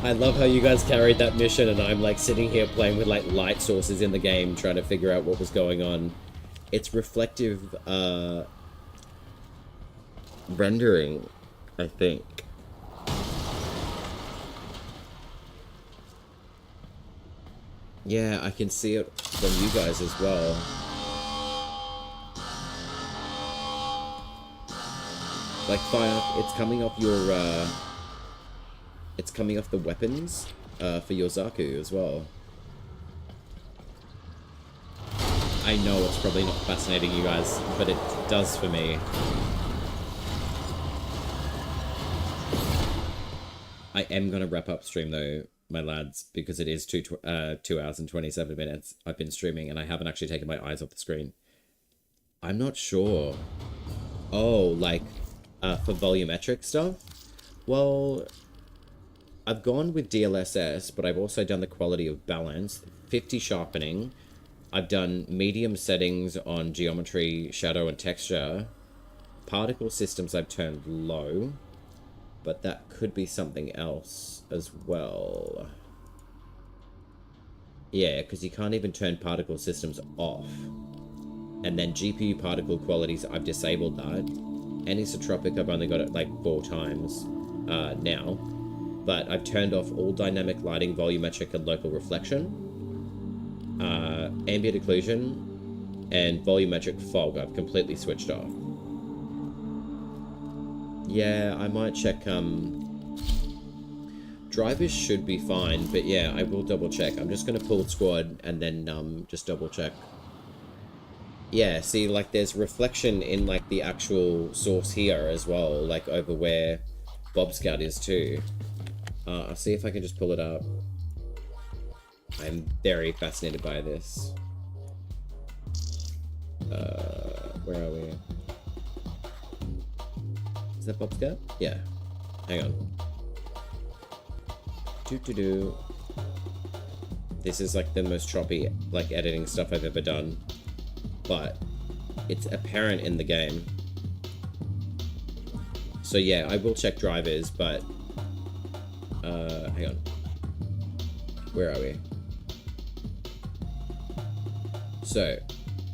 I love how you guys carried that mission and I'm like sitting here playing with like light sources in the game trying to figure out what was going on. It's reflective rendering, I think. Yeah, I can see it from you guys as well. Like fire, it's coming off your it's coming off the weapons for your Zaku as well. I know it's probably not fascinating you guys, but it does for me. I am gonna wrap up stream though, my lads, because it is 2 hours and 27 minutes I've been streaming and I haven't actually taken my eyes off the screen. I'm not sure. Oh, like for volumetric stuff? Well, I've gone with DLSS, but I've also done the quality of balance, 50 sharpening. I've done medium settings on geometry, shadow, and texture. Particle systems I've turned low, but that could be something else as well. Yeah, because you can't even turn particle systems off. And then GPU particle qualities, I've disabled that. Anisotropic, I've only got it like 4 times now. But I've turned off all dynamic lighting, volumetric, and local reflection. Ambient occlusion and volumetric fog I've completely switched off. Yeah, I might check, drivers should be fine, but yeah, I will double check. I'm just gonna pull squad and then just double check. Yeah, see, like there's reflection in like the actual source here as well, like over where Bob Scout is too. I'll see if I can just pull it up. I'm very fascinated by this. Where are we? Is that Bob Scout? Yeah. Hang on. Doo-doo-doo. This is like the most choppy like editing stuff I've ever done. But it's apparent in the game. So yeah, I will check drivers, but hang on. Where are we? So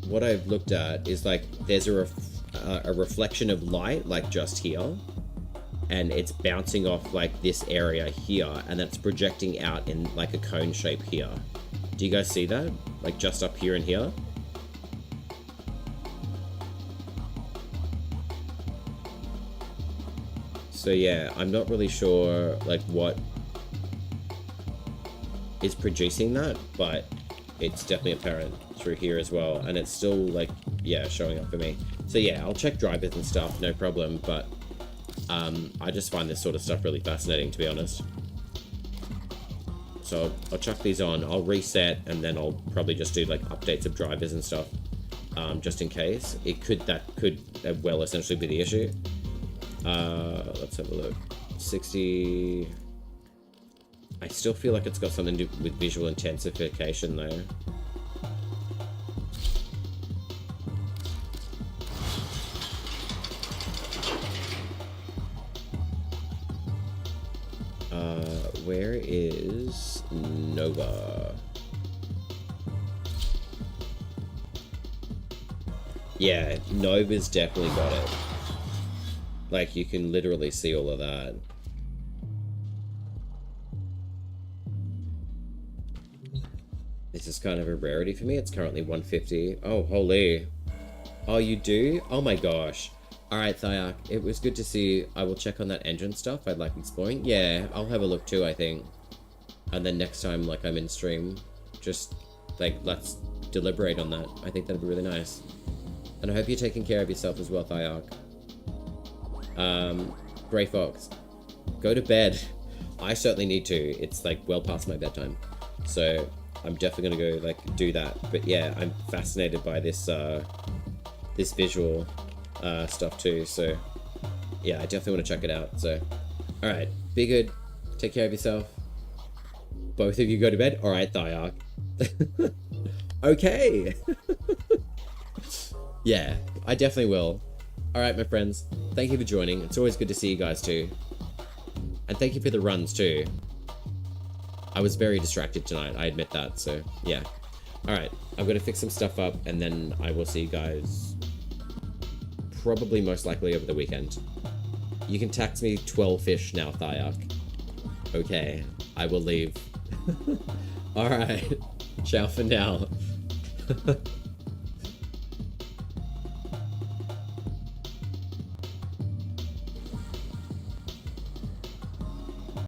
what I've looked at is like there's a reflection of light like just here, and it's bouncing off like this area here, and that's projecting out in like a cone shape here. Do you guys see that? Like just up here and here? So yeah, I'm not really sure like what is producing that, but it's definitely apparent through here as well, and it's still like, yeah, showing up for me. So yeah, I'll check drivers and stuff, no problem, but I just find this sort of stuff really fascinating, to be honest. So I'll chuck these on, I'll reset, and then I'll probably just do like updates of drivers and stuff, just in case. That could well essentially be the issue. Let's have a look. 60. I still feel like it's got something to do with visual intensification though. Where is Nova? Yeah, Nova's definitely got it. Like, you can literally see all of that. This is kind of a rarity for me. It's currently 150. Oh, holy. Oh, you do? Oh my gosh. Alright, Thyak, it was good to see you. I will check on that engine stuff. I'd like exploring. Yeah, I'll have a look too, I think. And then next time, like, I'm in stream, just, like, let's deliberate on that. I think that'd be really nice. And I hope you're taking care of yourself as well, Thyak. Grey Fox, go to bed. I certainly need to. It's, like, well past my bedtime. So, I'm definitely gonna go, like, do that. But yeah, I'm fascinated by this, this visual stuff too, so yeah, I definitely want to check it out. So alright, be good, take care of yourself. Both of you go to bed. Alright, Thyak. Okay. Yeah, I definitely will. Alright, my friends, thank you for joining. It's always good to see you guys too, and thank you for the runs too. I was very distracted tonight, I admit that. So yeah, alright, I'm gonna fix some stuff up and then I will see you guys probably most likely over the weekend. You can tax me 12 fish now, Thyak. Okay, I will leave. Alright, ciao for now.